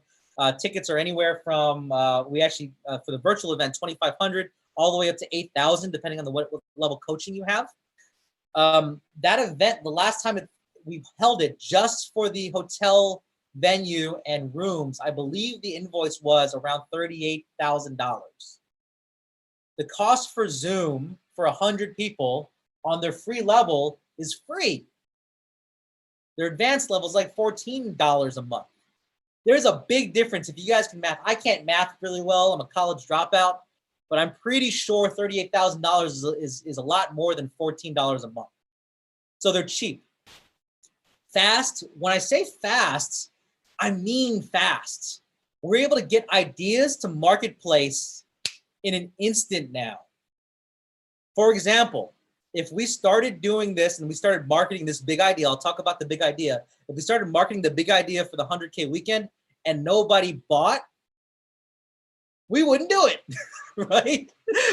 Tickets are anywhere from, for the virtual event, $2,500 all the way up to $8,000, depending on what level coaching you have. That event, the last time we held it just for the hotel venue and rooms, I believe the invoice was around $38,000. The cost for Zoom for 100 people on their free level is free. Their advanced level is like $14 a month. There's a big difference. If you guys can math, I can't math really well. I'm a college dropout, but I'm pretty sure $38,000 is a lot more than $14 a month. So they're cheap. Fast, when I say fast, I mean fast. We're able to get ideas to marketplace in an instant now. For example, if we started doing this and we started marketing this big idea, I'll talk about the big idea. If we started marketing the big idea for the 100K weekend and nobody bought, we wouldn't do it, right?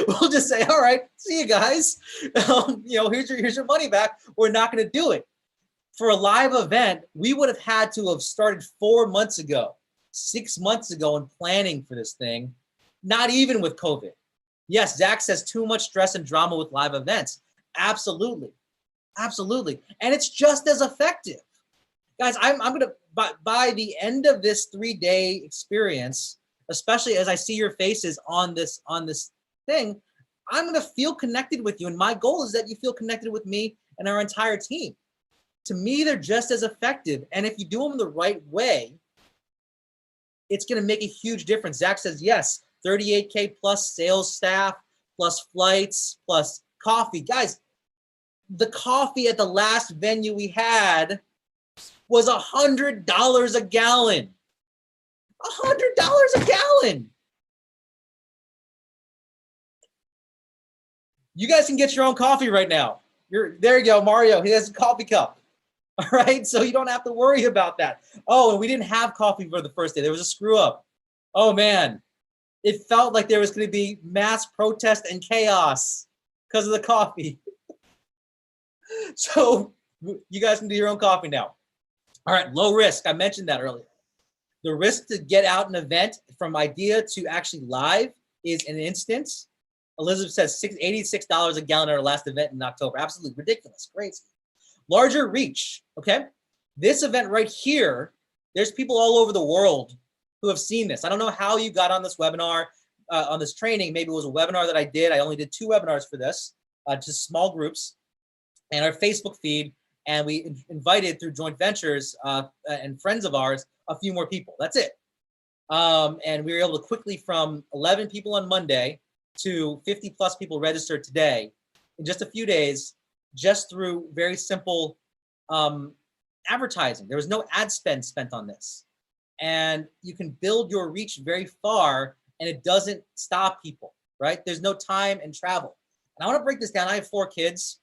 We'll just say, all right, see you guys. Here's your money back. We're not going to do it. For a live event, we would have had to have started 4 months ago, 6 months ago in planning for this thing, not even with COVID. Yes, Zach says too much stress and drama with live events. Absolutely. Absolutely. And it's just as effective. Guys, I'm going to, by the end of this 3-day experience, especially as I see your faces on this thing, I'm going to feel connected with you. And my goal is that you feel connected with me and our entire team. To me, they're just as effective. And if you do them the right way, it's going to make a huge difference. Zach says, yes, 38K plus sales staff, plus flights, plus coffee. Guys, the coffee at the last venue we had was $100 a gallon. $100 a gallon. You guys can get your own coffee right now. There you go, Mario. He has a coffee cup. All right, so you don't have to worry about that. Oh, and we didn't have coffee for the first day. There was a screw up. Oh man, it felt like there was going to be mass protest and chaos because of the coffee. So you guys can do your own coffee now. All right, low risk. I mentioned that earlier. The risk to get out an event from idea to actually live is an instance. Elizabeth says $86 a gallon at our last event in October. Absolutely ridiculous, crazy. Larger reach, okay? This event right here, there's people all over the world who have seen this. I don't know how you got on this webinar, on this training. Maybe it was a webinar that I did. I only did 2 webinars for this, just small groups, and our Facebook feed. And we invited through joint ventures and friends of ours, a few more people. That's it. And we were able to quickly, from 11 people on Monday to 50 plus people registered today in just a few days, just through very simple advertising. There was no ad spend spent on this. And you can build your reach very far and it doesn't stop people, right? There's no time and travel. And I want to break this down. I have 4 kids.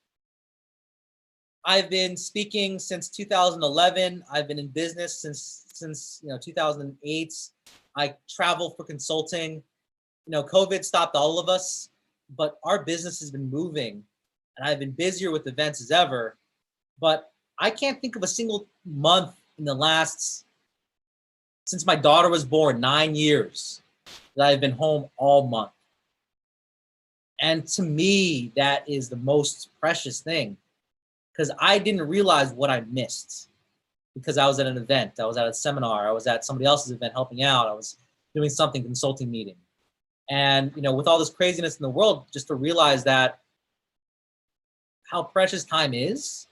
I've been speaking since 2011. I've been in business since 2008. I travel for consulting. COVID stopped all of us, but our business has been moving. And I've been busier with events as ever, but I can't think of a single month in the last, since my daughter was born, 9 years, that I've been home all month. And to me, that is the most precious thing, because I didn't realize what I missed because I was at an event, I was at a seminar, I was at somebody else's event helping out, I was doing something, consulting meeting. And with all this craziness in the world, just to realize that how precious time is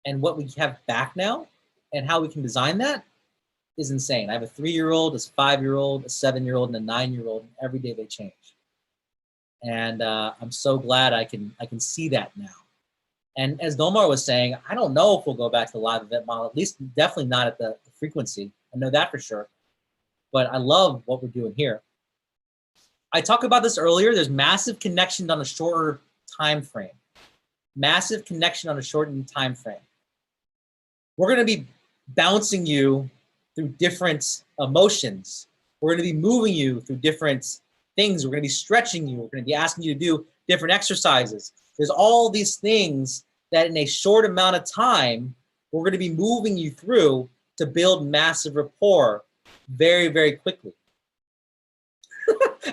and what we have back now and how we can design that is insane. I have a 3-year-old, a 5-year-old, a 7-year-old, and a 9-year-old, and every day they change. And I'm so glad I can see that now. And as Domar was saying, I don't know if we'll go back to the live event model, at least definitely not at the frequency. I know that for sure. But I love what we're doing here. I talked about this earlier. There's massive connection on a shorter time frame. Massive connection on a shortened time frame. We're going to be bouncing you through different emotions. We're going to be moving you through different things. We're going to be stretching you. We're going to be asking you to do different exercises. There's all these things that in a short amount of time, we're going to be moving you through to build massive rapport very, very quickly.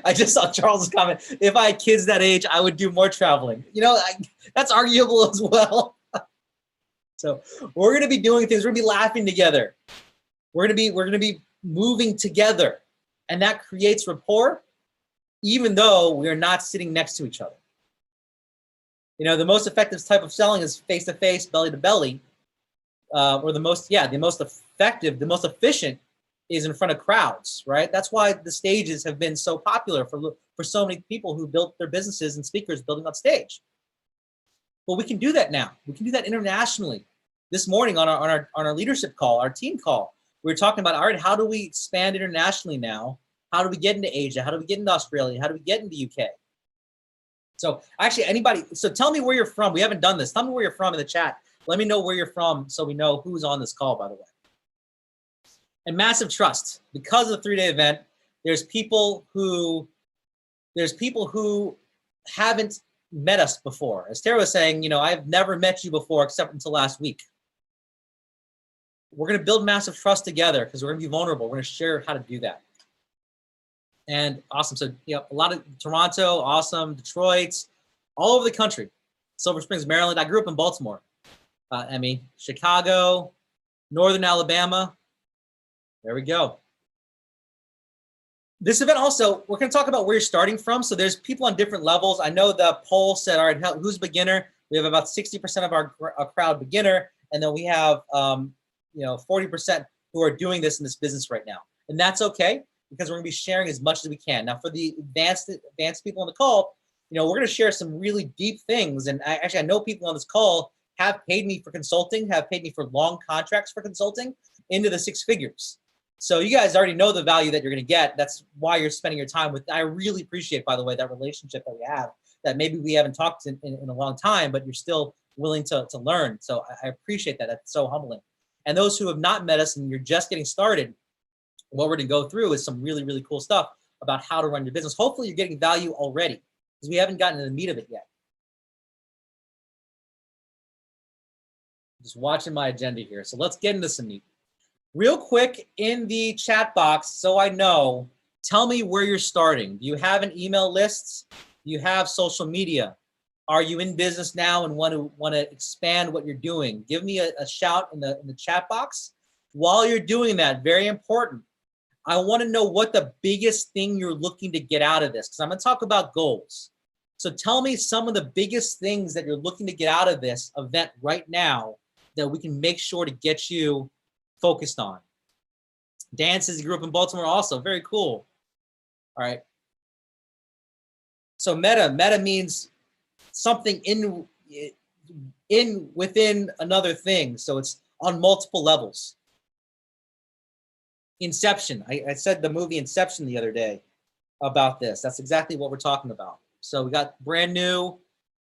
I just saw Charles's comment. If I had kids that age, I would do more traveling. That's arguable as well. So we're going to be doing things. We're going to be laughing together. We're going to be moving together, and that creates rapport, even though we are not sitting next to each other. The most effective type of selling is face-to-face, belly-to-belly, or the most effective, the most efficient is in front of crowds, right? That's why the stages have been so popular for so many people who built their businesses and speakers building on stage. But we can do that now. We can do that internationally. This morning on our leadership call, our team call, we were talking about, all right, how do we expand internationally now? How do we get into Asia? How do we get into Australia? How do we get into UK? So actually, so tell me where you're from. We haven't done this. Tell me where you're from in the chat. Let me know where you're from so we know who's on this call, by the way. And massive trust. Because of the 3-day event, there's people who haven't met us before. As Tara was saying, I've never met you before except until last week. we're going to build massive trust together because we're going to be vulnerable. We're going to share how to do that. And awesome. So, a lot of Toronto, awesome, Detroit, all over the country. Silver Springs, Maryland. I grew up in Baltimore, Emmy. Chicago, Northern Alabama. There we go. This event also, we're going to talk about where you're starting from. So there's people on different levels. I know the poll said, all right, who's beginner? We have about 60% of our crowd beginner. And then we have, 40% who are doing this in this business right now. And that's okay, because we're going to be sharing as much as we can. Now, for the advanced people on the call, we're going to share some really deep things. And I know people on this call have paid me for consulting, have paid me for long contracts for consulting into the 6 figures. So you guys already know the value that you're going to get. That's why you're spending your time with. I really appreciate, by the way, that relationship that we have, that maybe we haven't talked in a long time, but you're still willing to learn. So I appreciate that. That's so humbling. And those who have not met us and you're just getting started, what we're going to go through is some really, really cool stuff about how to run your business. Hopefully you're getting value already, because we haven't gotten to the meat of it yet. Just watching my agenda here. So let's get into some meat. Real quick in the chat box, so I know, tell me where you're starting. Do you have an email list? Do you have social media? Are you in business now and want to expand what you're doing? Give me a shout in the chat box. While you're doing that, very important, I want to know what the biggest thing you're looking to get out of this, because I'm going to talk about goals. So tell me some of the biggest things that you're looking to get out of this event right now that we can make sure to get you focused on. Dan says he grew up in Baltimore also. Very cool. All right. So meta means something within another thing. So it's on multiple levels. Inception. I said the movie Inception the other day about this. That's exactly what we're talking about. So we got brand new.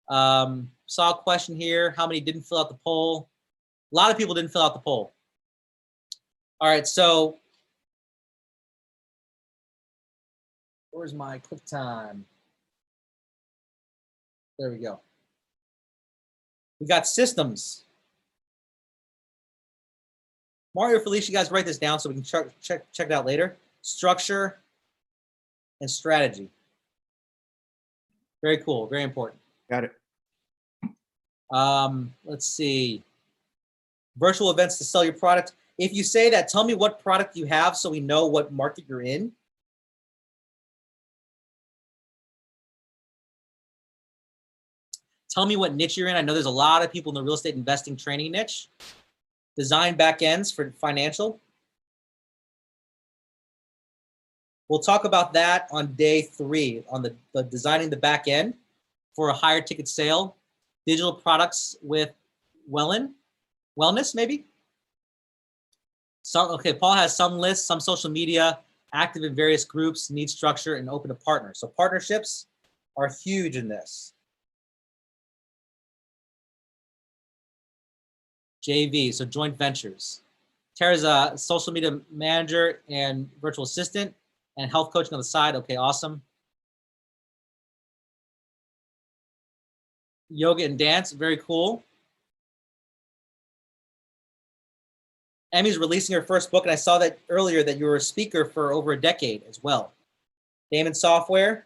Saw a question here. How many didn't fill out the poll? A lot of people didn't fill out the poll. All right, so where's my quick time? There we go. We got systems. Mario, Felicia, you guys write this down so we can check it out later. Structure and strategy. Very cool, very important. Got it. Let's see. Virtual events to sell your product. If you say that, tell me what product you have so we know what market you're in. Tell me what niche you're in. I know there's a lot of people in the real estate investing training niche. Design back ends for financial. We'll talk about that on day 3 on the designing the back end for a higher ticket sale. Digital products with wellness maybe. Okay, Paul has some lists, some social media, active in various groups, need structure, and open to partners. So partnerships are huge in this. JV, so joint ventures. Tara's a social media manager and virtual assistant and health coaching on the side. Okay, awesome. Yoga and dance, very cool. Emmy's releasing her first book, and I saw that earlier that you were a speaker for over a decade as well. Damon Software.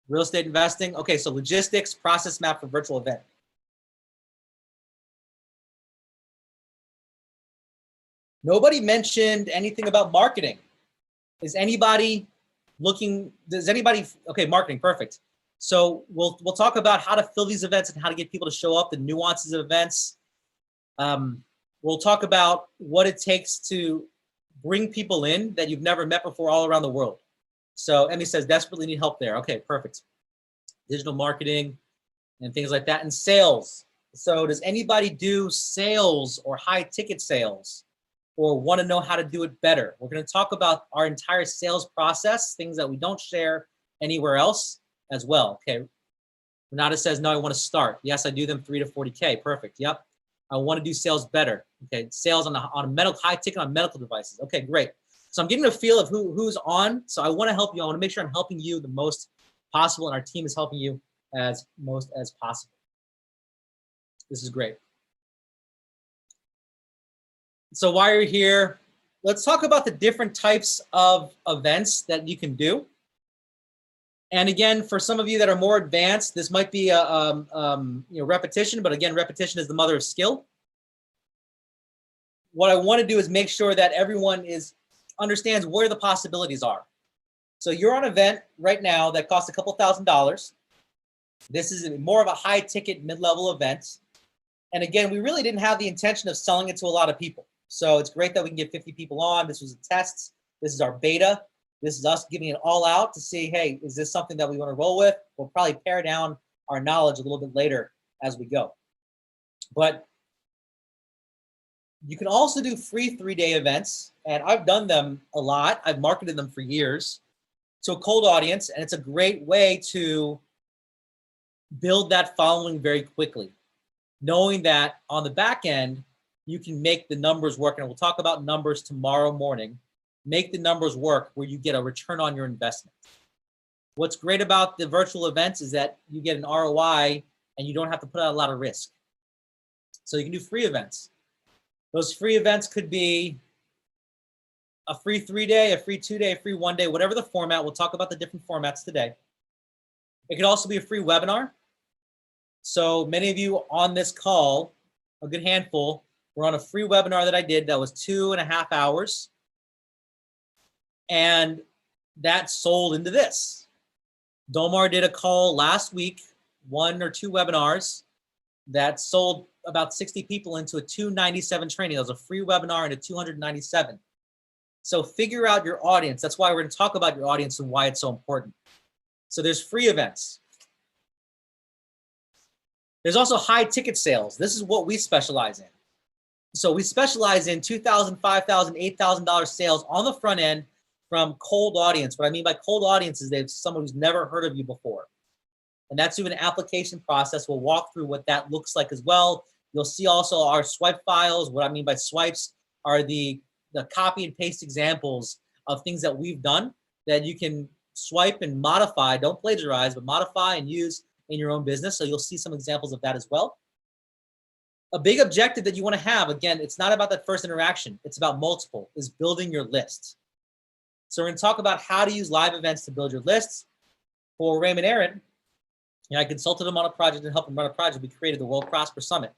Real estate investing. Okay, so logistics, process map for virtual event. Nobody mentioned anything about marketing. Is anybody looking, okay, marketing, perfect. So we'll talk about how to fill these events and how to get people to show up, the nuances of events. We'll talk about what it takes to bring people in that you've never met before all around the world. So Emmy says, desperately need help there. Okay, perfect. Digital marketing and things like that. And sales. So does anybody do sales or high ticket sales or want to know how to do it better? We're going to talk about our entire sales process, things that we don't share anywhere else as well. Okay. Renata says, no, I want to start. Yes, I do them 3 to 40K. Perfect. Yep. I want to do sales better. Okay. Sales on medical, high ticket on medical devices. Okay, great. So I'm getting a feel of who's on. So I want to help you. I want to make sure I'm helping you the most possible, and our team is helping you as most as possible. This is great. So while you're here, let's talk about the different types of events that you can do. And again, for some of you that are more advanced, this might be a repetition, but again, repetition is the mother of skill. What I want to do is make sure that everyone understands where the possibilities are. So you're on an event right now that costs a couple $1,000s. This is more of a high ticket mid-level event. And again, we really didn't have the intention of selling it to a lot of people. So it's great that we can get 50 people on. This was a test. This is our beta. This is us giving it all out to see, hey, is this something that we want to roll with? We'll probably pare down our knowledge a little bit later as we go. But you can also do free 3-day events, and I've done them a lot. I've marketed them for years to a cold audience, and it's a great way to build that following very quickly, knowing that on the back end, you can make the numbers work. And we'll talk about numbers tomorrow morning. Make the numbers work where you get a return on your investment. What's great about the virtual events is that you get an ROI and you don't have to put out a lot of risk. So you can do free events. Those free events could be a free 3-day, a free 2-day, a free 1-day, whatever the format. We'll talk about the different formats today. It could also be a free webinar. So many of you on this call, a good handful, were on a free webinar that I did that was 2.5 hours. And that sold into this. Domar did a call last week, 1 or 2 webinars that sold about 60 people into a 297 training. That was a free webinar and a 297. So figure out your audience. That's why we're going to talk about your audience and why it's so important. So there's free events. There's also high ticket sales. This is what we specialize in. So we specialize in $2,000, $5,000, $8,000 sales on the front end from cold audience. What I mean by cold audience is they have someone who's never heard of you before. And that's through an application process. We'll walk through what that looks like as well. You'll see also our swipe files. What I mean by swipes are the copy and paste examples of things that we've done that you can swipe and modify. Don't plagiarize, but modify and use in your own business. So you'll see some examples of that as well. A big objective that you want to have, again, it's not about that first interaction. It's about multiple, is building your list. So we're going to talk about how to use live events to build your lists. For Raymond Aaron, I consulted him on a project and helped him run a project. We created the World Prosper Summit.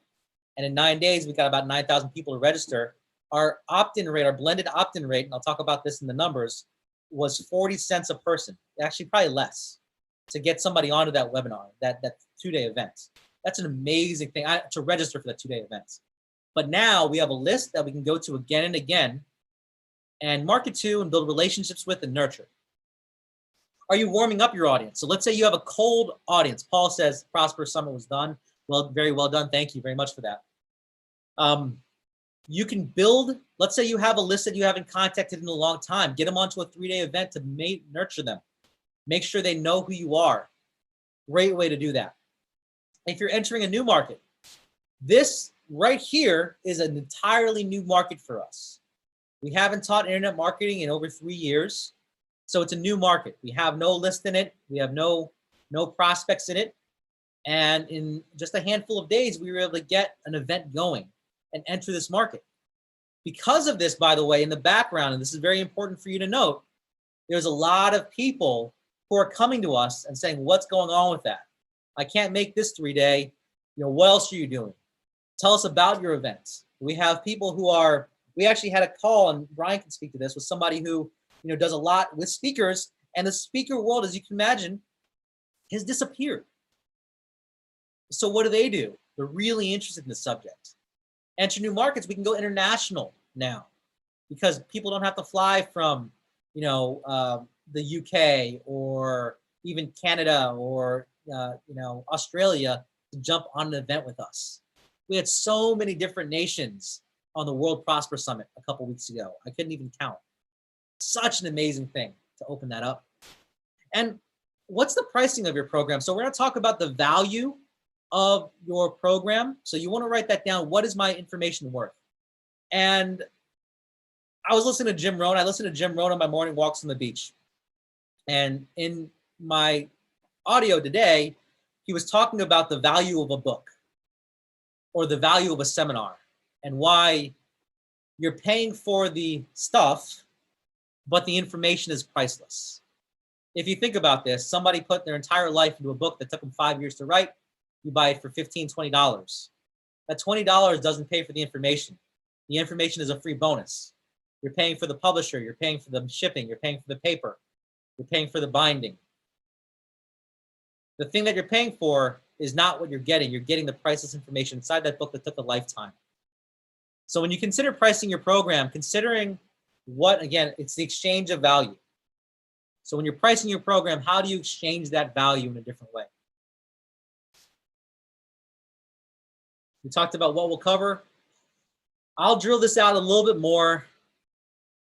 And in 9 days, we got about 9,000 people to register. Our opt-in rate, our blended opt-in rate, and I'll talk about this in the numbers, was 40 cents a person. Actually, probably less, to get somebody onto that webinar, that 2-day event. That's an amazing thing to register for that 2-day event. But now we have a list that we can go to again and again and market to and build relationships with and nurture. Are you warming up your audience? So let's say you have a cold audience. Paul says Prosper Summit was done. Well, very well done. Thank you very much for that. You can build, let's say you have a list that you haven't contacted in a long time. Get them onto a 3-day event to nurture them. Make sure they know who you are. Great way to do that. If you're entering a new market, this right here is an entirely new market for us. We haven't taught internet marketing in over 3 years. So it's a new market. We have no list in it. We have no prospects in it. And in just a handful of days, we were able to get an event going and enter this market. Because of this, by the way, in the background, and this is very important for you to note, there's a lot of people who are coming to us and saying, what's going on with that? I can't make this 3-day. What else are you doing? Tell us about your events. We have people who are, we actually had a call, and Brian can speak to this, with somebody who does a lot with speakers, and the speaker world, as you can imagine, has disappeared. So what do? They're really interested in the subject. Enter new markets. We can go international now because people don't have to fly from, the UK or even Canada or, Australia to jump on an event with us. We had so many different nations on the World Prosper Summit a couple weeks ago. I couldn't even count. Such an amazing thing to open that up. And what's the pricing of your program? So we're going to talk about the value of your program. So you want to write that down. What is my information worth? And I was listening to Jim Rohn. I listen to Jim Rohn on my morning walks on the beach. And in my audio today, he was talking about the value of a book or the value of a seminar and why you're paying for the stuff, but the information is priceless. If you think about this, somebody put their entire life into a book that took them 5 years to write. You buy it for $15, $20. That $20 doesn't pay for the information. The information is a free bonus. You're paying for the publisher, you're paying for the shipping, you're paying for the paper, you're paying for the binding. The thing that you're paying for is not what you're getting. You're getting the priceless information inside that book that took a lifetime. So when you consider pricing your program, considering what, again, it's the exchange of value. So when you're pricing your program, how do you exchange that value in a different way? We talked about what we'll cover. I'll drill this out a little bit more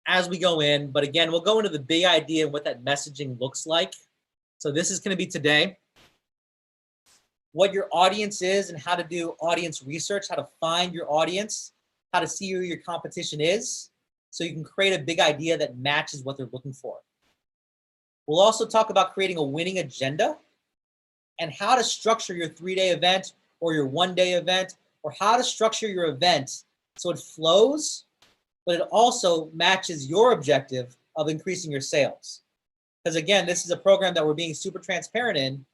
as we go in, but again, we'll go into the big idea and what that messaging looks like. So this is going to be today. What your audience is and how to do audience research, how to find your audience, how to see who your competition is, so you can create a big idea that matches what they're looking for. We'll also talk about creating a winning agenda and how to structure your 3-day event or your 1-day event, or how to structure your event so it flows, but it also matches your objective of increasing your sales. Because again, this is a program that we're being super transparent in.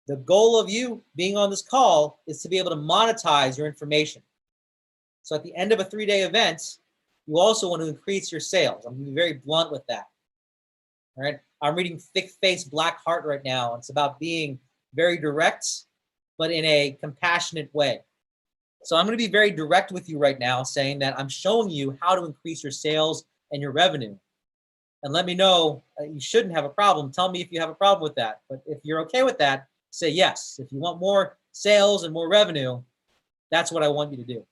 The goal of you being on this call is to be able to monetize your information. So at the end of a 3-day event, you also want to increase your sales. I'm going to be very blunt with that. All right. I'm reading Thick Face, Black Heart right now. It's about being very direct, but in a compassionate way. So I'm going to be very direct with you right now, saying that I'm showing you how to increase your sales and your revenue. And let me know, you shouldn't have a problem. Tell me if you have a problem with that. But if you're okay with that, say yes. If you want more sales and more revenue, that's what I want you to do.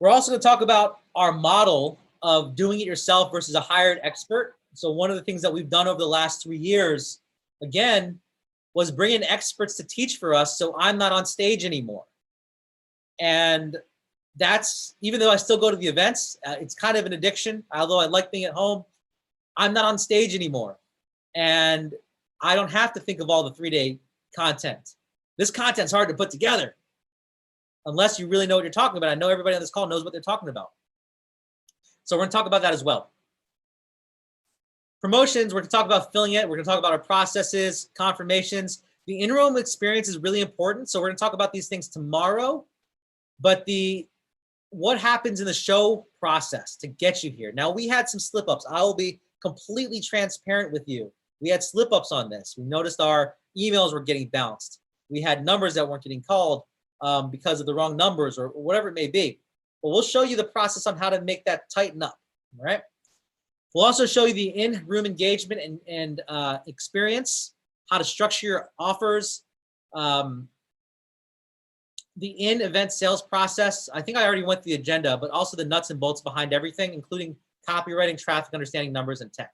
We're also going to talk about our model of doing it yourself versus a hired expert. So one of the things that we've done over the last 3 years, again, was bringing experts to teach for us, so I'm not on stage anymore. And that's, even though I still go to the events, it's kind of an addiction. Although I like being at home, I'm not on stage anymore. And I don't have to think of all the 3-day content. This content's hard to put together unless you really know what you're talking about. I know everybody on this call knows what they're talking about. So we're going to talk about that as well. Promotions, we're going to talk about filling it. We're going to talk about our processes, confirmations. The in-room experience is really important. So we're going to talk about these things tomorrow. But what happens in the show process to get you here. Now, we had some slip-ups. I will be completely transparent with you. We had slip-ups on this. We noticed our emails were getting bounced. We had numbers that weren't getting called because of the wrong numbers or whatever it may be. But we'll show you the process on how to make that tighten up, all right? We'll also show you the in-room engagement and experience, how to structure your offers, the in-event sales process. I think I already went through the agenda, but also the nuts and bolts behind everything, including copywriting, traffic, understanding numbers, and tech.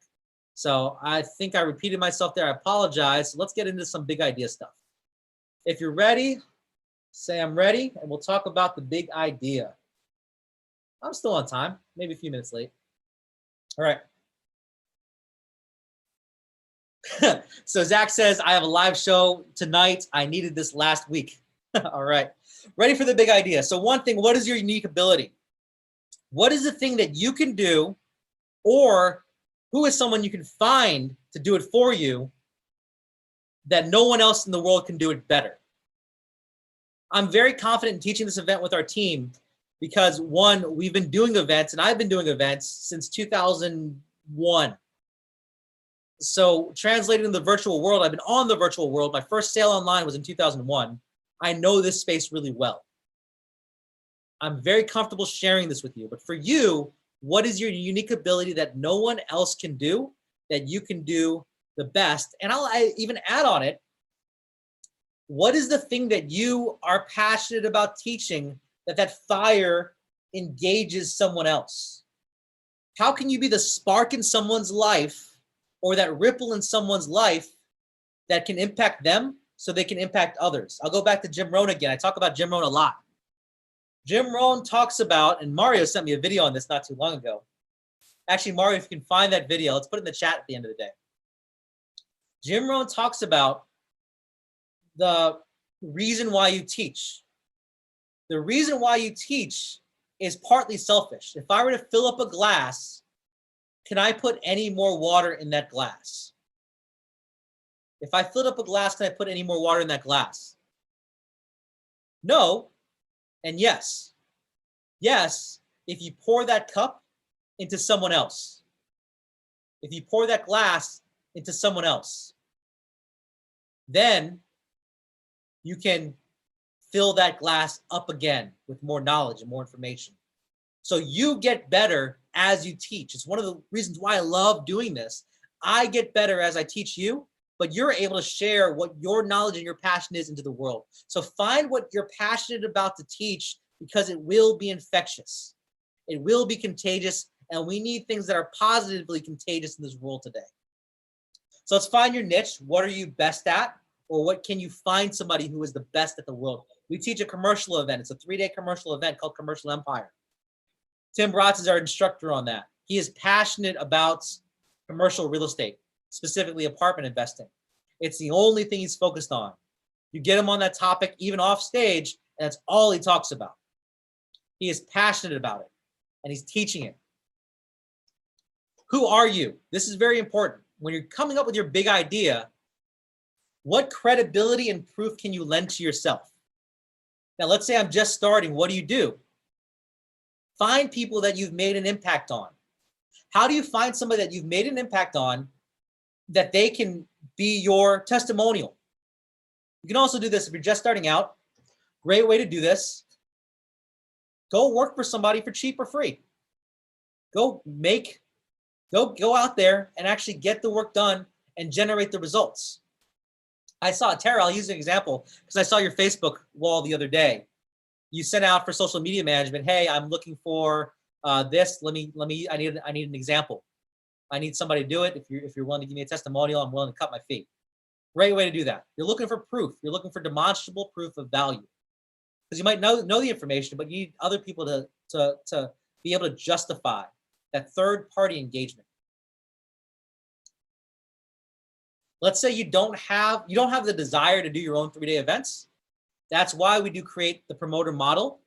So I think I repeated myself there. I apologize. So let's get into some big idea stuff. If you're ready, say I'm ready, and we'll talk about the big idea. I'm still on time, maybe a few minutes late. All right. So Zach says, I have a live show tonight. I needed this last week. All right. Ready for the big idea. So one thing, what is your unique ability? What is the thing that you can do, or who is someone you can find to do it for you that no one else in the world can do it better? I'm very confident in teaching this event with our team because, one, we've been doing events, and I've been doing events since 2001. So translating to the virtual world, I've been on the virtual world. My first sale online was in 2001. I know this space really well. I'm very comfortable sharing this with you. But for you, what is your unique ability that no one else can do, that you can do the best? And I'll even add on it, what is the thing that you are passionate about teaching that fire engages someone else? How can you be the spark in someone's life or that ripple in someone's life that can impact them so they can impact others? I'll go back to Jim Rohn again. I talk about Jim Rohn a lot. Jim Rohn talks about, and Mario sent me a video on this not too long ago. Actually, Mario, if you can find that video, let's put it in the chat at the end of the day. Jim Rohn talks about the reason why you teach. The reason why you teach is partly selfish. If I were to fill up a glass, can I put any more water in that glass? If I filled up a glass, can I put any more water in that glass? No, and yes. Yes, if you pour that cup into someone else. If you pour that glass into someone else, then you can fill that glass up again with more knowledge and more information. So you get better as you teach. It's one of the reasons why I love doing this. I get better as I teach you, but you're able to share what your knowledge and your passion is into the world. So find what you're passionate about to teach, because it will be infectious. It will be contagious, and we need things that are positively contagious in this world today. So let's find your niche. What are you best at? Or what can you find somebody who is the best at the world? We teach a commercial event. It's a 3-day commercial event called Commercial Empire. Tim Bratz is our instructor on that. He is passionate about commercial real estate, specifically apartment investing. It's the only thing he's focused on. You get him on that topic, even off stage, and that's all he talks about. He is passionate about it, and he's teaching it. Who are you? This is very important. When you're coming up with your big idea, what credibility and proof can you lend to yourself? Now, let's say I'm just starting. What do? Find people that you've made an impact on. How do you find somebody that you've made an impact on that they can be your testimonial? You can also do this if you're just starting out. Great way to do this. Go work for somebody for cheap or free. Go out there and actually get the work done and generate the results. I saw, Tara, I'll use an example because I saw your Facebook wall the other day. You sent out for social media management, hey, I'm looking for this. I need an example. I need somebody to do it. If you're willing to give me a testimonial, I'm willing to cut my fee. Great way to do that. You're looking for proof. You're looking for demonstrable proof of value. Because you might know the information, but you need other people to be able to justify that third-party engagement. Let's say you don't have the desire to do your own 3-day events. That's why we do create the promoter model.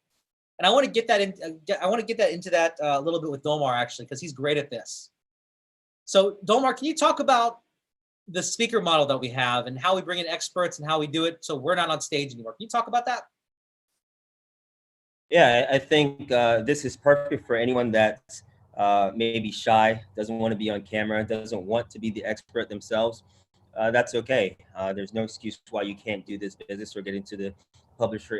And I want to get that into that a little bit with Domar, actually, because he's great at this. So Domar, can you talk about the speaker model that we have and how we bring in experts and how we do it so we're not on stage anymore? Can you talk about that? Yeah, I think this is perfect for anyone that's maybe shy, doesn't want to be on camera, doesn't want to be the expert themselves. That's okay. There's no excuse why you can't do this business or get into the publisher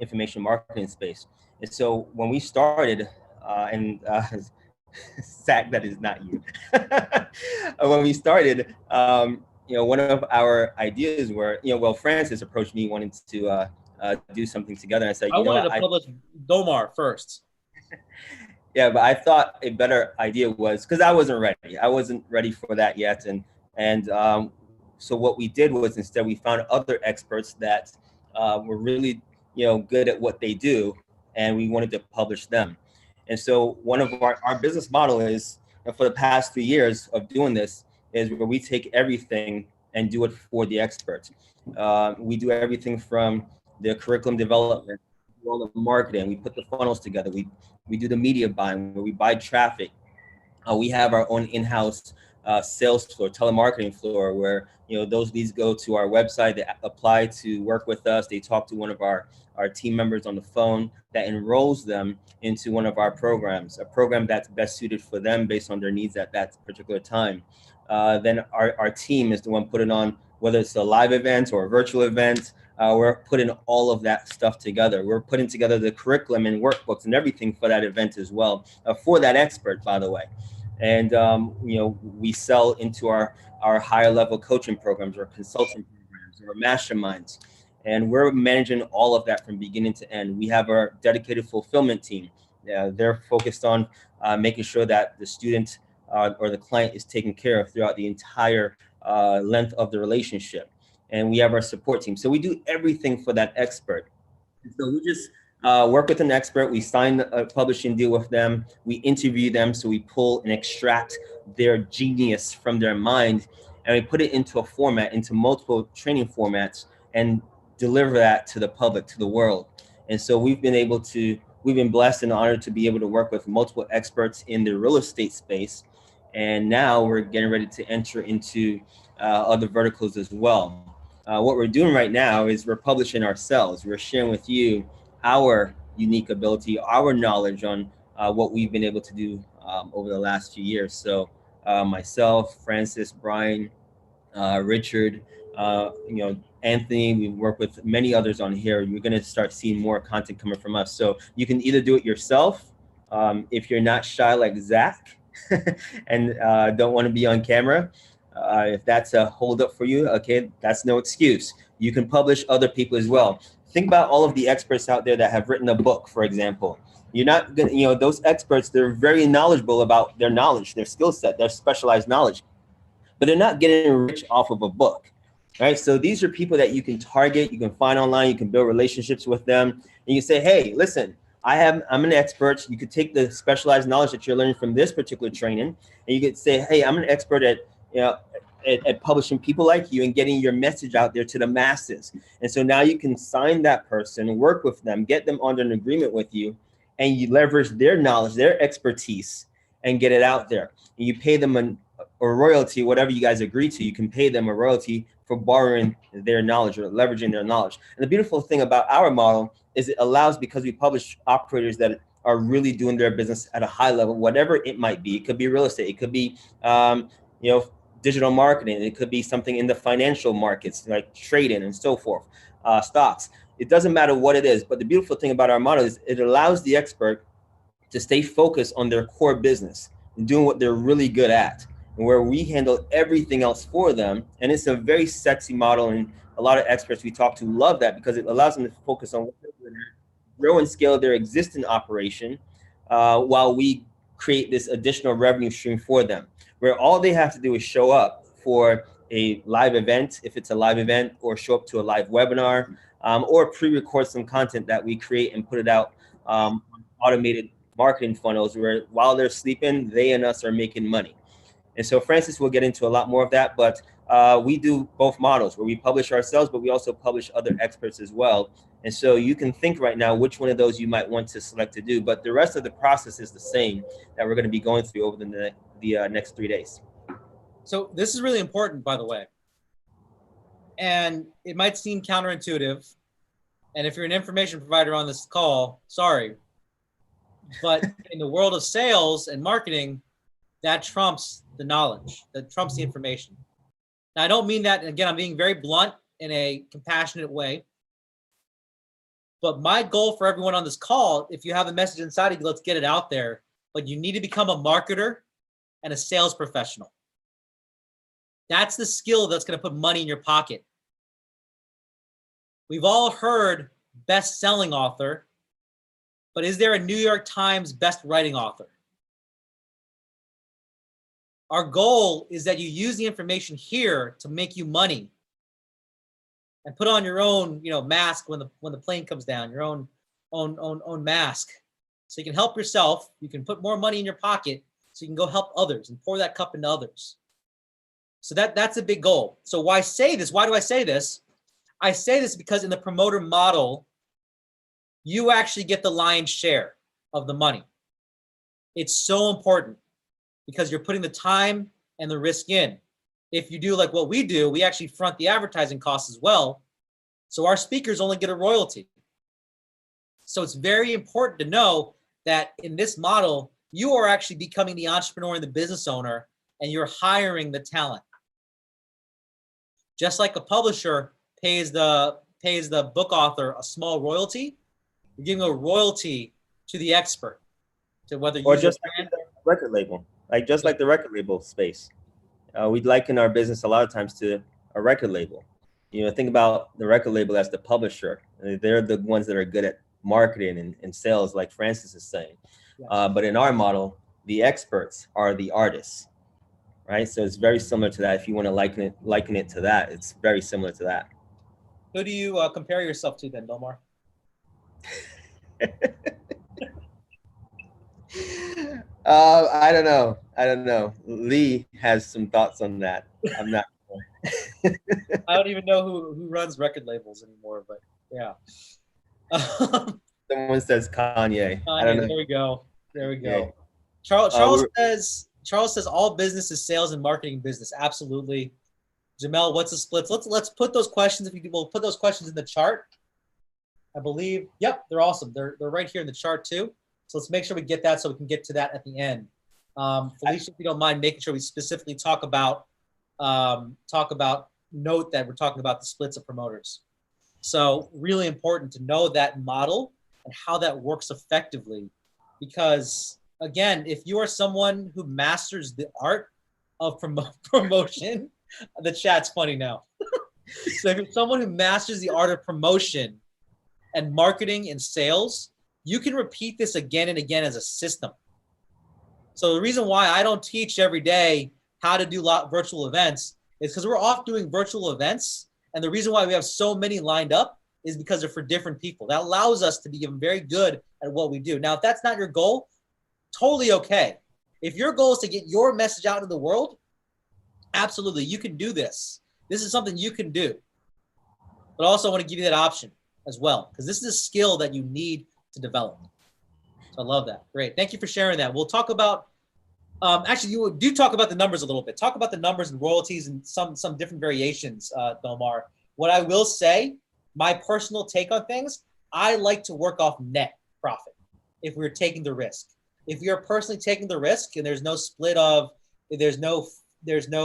information marketing space. And so when we started, Zach, that is not you. When we started, one of our ideas were, Francis approached me wanting to do something together. And I said, I wanted to publish Domar first. Yeah, but I thought a better idea was, because I wasn't ready. I wasn't ready for that yet. And so what we did was instead we found other experts that were really, good at what they do, and we wanted to publish them. And so one of our business model is, for the past 3 years of doing this, is where we take everything and do it for the experts. We do everything from the curriculum development, all the marketing. We put the funnels together. We do the media buying, where we buy traffic. We have our own in-house sales floor, telemarketing floor, where those leads go to our website, they apply to work with us, they talk to one of our team members on the phone that enrolls them into one of our programs, a program that's best suited for them based on their needs at that particular time. Then our team is the one putting on, whether it's a live event or a virtual event, we're putting all of that stuff together. We're putting together the curriculum and workbooks and everything for that event as well, for that expert, by the way. And, we sell into our higher level coaching programs or consulting programs or masterminds. And we're managing all of that from beginning to end. We have our dedicated fulfillment team. They're focused on making sure that the student or the client is taken care of throughout the entire length of the relationship. And we have our support team. So we do everything for that expert. So we just work with an expert. We sign a publishing deal with them. We interview them. So we pull and extract their genius from their mind, and we put it into a format, into multiple training formats, and deliver that to the public, to the world. And so we've been blessed and honored to be able to work with multiple experts in the real estate space. And now we're getting ready to enter into other verticals as well. What we're doing right now is we're publishing ourselves. We're sharing with you our unique ability, our knowledge on what we've been able to do over the last few years. So myself, Francis, Brian, Richard, Anthony, we work with many others on here. You're going to start seeing more content coming from us. So you can either do it yourself if you're not shy like Zach and don't want to be on camera. If that's a holdup for you, okay, that's no excuse. You can publish other people as well. Think about all of the experts out there that have written a book, for example. You're not gonna, those experts, they're very knowledgeable about their knowledge, their skill set, their specialized knowledge, but they're not getting rich off of a book. Right, so these are people that you can target, you can find online, you can build relationships with them, and you say, hey, listen, I'm an expert. You could take the specialized knowledge that you're learning from this particular training, and you could say, hey, I'm an expert at publishing people like you and getting your message out there to the masses. And so now you can sign that person, work with them, get them under an agreement with you, and you leverage their knowledge, their expertise, and get it out there. And you pay them a royalty, whatever you guys agree to. You can pay them a royalty for borrowing their knowledge or leveraging their knowledge. And the beautiful thing about our model is it allows, because we publish operators that are really doing their business at a high level, whatever it might be. It could be real estate, it could be digital marketing, it could be something in the financial markets like trading and so forth, stocks. It doesn't matter what it is, but the beautiful thing about our model is it allows the expert to stay focused on their core business and doing what they're really good at, and where we handle everything else for them. And it's a very sexy model, and a lot of experts we talk to love that because it allows them to focus on what they're good at, grow and scale their existing operation, while we create this additional revenue stream for them, where all they have to do is show up for a live event, if it's a live event, or show up to a live webinar, or pre-record some content that we create and put it out on automated marketing funnels, where while they're sleeping, they and us are making money. And so Francis will get into a lot more of that, but we do both models where we publish ourselves, but we also publish other experts as well. And so you can think right now which one of those you might want to select to do, but the rest of the process is the same that we're going to be going through over the next 3 days. So this is really important, by the way. And it might seem counterintuitive. And if you're an information provider on this call, sorry. But in the world of sales and marketing, that trumps the knowledge, that trumps the information. Now, I don't mean that, and again, I'm being very blunt in a compassionate way. But my goal for everyone on this call, if you have a message inside of you, let's get it out there. But you need to become a marketer and a sales professional. That's the skill that's going to put money in your pocket. We've all heard best-selling author, but is there a New York Times best writing author? Our goal is that you use the information here to make you money, and put on your own, mask when the plane comes down, your own mask, so you can help yourself. You can put more money in your pocket, so you can go help others and pour that cup into others. So that's a big goal. So why say this? Why do I say this? I say this because in the promoter model, you actually get the lion's share of the money. It's so important because you're putting the time and the risk in. If you do like what we do, we actually front the advertising costs as well. So our speakers only get a royalty. So it's very important to know that in this model, you are actually becoming the entrepreneur and the business owner, and you're hiring the talent. Just like a publisher pays the book author a small royalty, you're giving a royalty to the expert. To whether or just like the record label, just like the record label space. We liken our business a lot of times to a record label. Think about the record label as the publisher. They're the ones that are good at marketing and sales, like Francis is saying. Yes. But in our model, the experts are the artists, right? So it's very similar to that. If you want to liken it to that, it's very similar to that. Who do you compare yourself to then, Belmar? I don't know. Lee has some thoughts on that. I'm not sure. I don't even know who runs record labels anymore, but yeah. Someone says Kanye. I don't know. There we go. Yeah. Charles says all business is sales and marketing business. Absolutely. Jamel, what's the splits? Let's put those questions. We'll put those questions in the chart. I believe. Yep, they're awesome. They're right here in the chart too. So let's make sure we get that so we can get to that at the end. Felicia, if you don't mind making sure we specifically talk about note that we're talking about the splits of promoters. So really important to know that model and how that works effectively, because again, if you are someone who masters the art of promotion, the chat's funny now. So if you're someone who masters the art of promotion and marketing and sales, you can repeat this again and again as a system. So the reason why I don't teach every day how to do virtual events is because we're off doing virtual events. And the reason why we have so many lined up is because they're for different people. That allows us to be very good at what we do. Now, if that's not your goal, totally okay. If your goal is to get your message out to the world, absolutely, you can do this. This is something you can do. But also I want to give you that option as well, because this is a skill that you need to develop. So I love that. Great. Thank you for sharing that. We'll talk about, actually, you do talk about the numbers a little bit. Talk about the numbers and royalties and some different variations, Delmar. What I will say, my personal take on things, I like to work off net profit if we're taking the risk. If you're personally taking the risk and there's no split of, there's no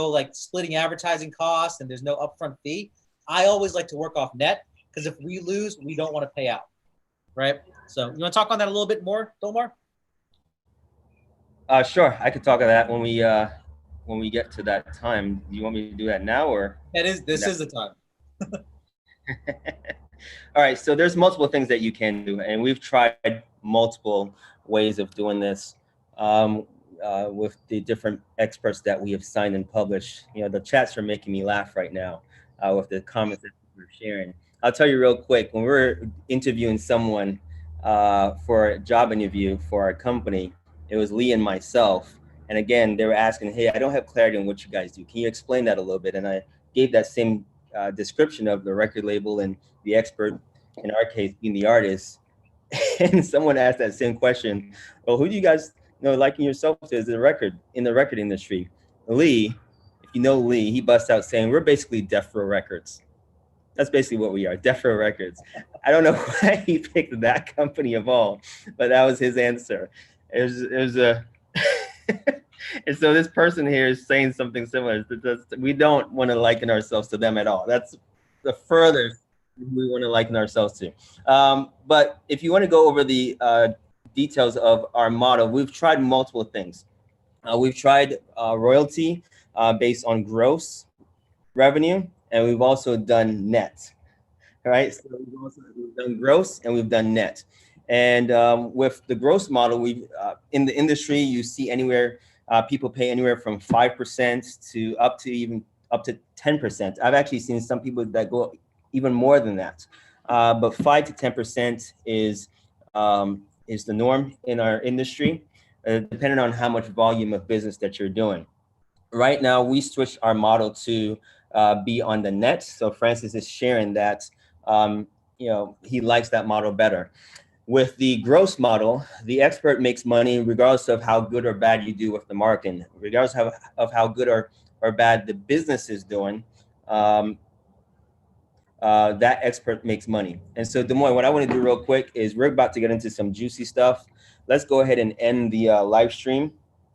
like splitting advertising costs and there's no upfront fee, I always like to work off net, because if we lose, we don't want to pay out, right? So you want to talk on that a little bit more, Delmar? Sure, I could talk on that when we get to that time. Do you want me to do that now, or? This is the time. All right, so there's multiple things that you can do, and we've tried multiple ways of doing this with the different experts that we have signed and published. You know, the chats are making me laugh right now with the comments that we're sharing. I'll tell you real quick, when we're interviewing someone for a job interview for our company, it was Lee and myself. And again, they were asking, hey, I don't have clarity on what you guys do. Can you explain that a little bit? And I gave that same description of the record label and the expert, in our case, being the artist. And someone asked that same question. Well, who do you guys liken yourself to as in the record industry? Lee, if you know Lee, he busts out saying, we're basically Death Row Records. That's basically what we are, Death Row Records. I don't know why he picked that company of all, but that was his answer. It was a, and so this person here is saying something similar. We don't want to liken ourselves to them at all. That's the furthest we want to liken ourselves to. But if you want to go over the details of our model, we've tried multiple things. We've tried royalty based on gross revenue, and we've also done net. All right, so we've done gross and we've done net. And with the gross model, we've in the industry, you see anywhere people pay anywhere from 5% to up to 10%. I've actually seen some people that go even more than that. But 5 to 10% is the norm in our industry, depending on how much volume of business that you're doing. Right now, we switched our model to be on the net. So Francis is sharing that he likes that model better. With the gross model, the expert makes money regardless of how good or bad you do with the marketing, regardless of how good or bad the business is doing. That expert makes money. And so, Des Moines, what I want to do real quick is we're about to get into some juicy stuff. Let's go ahead and end the live stream.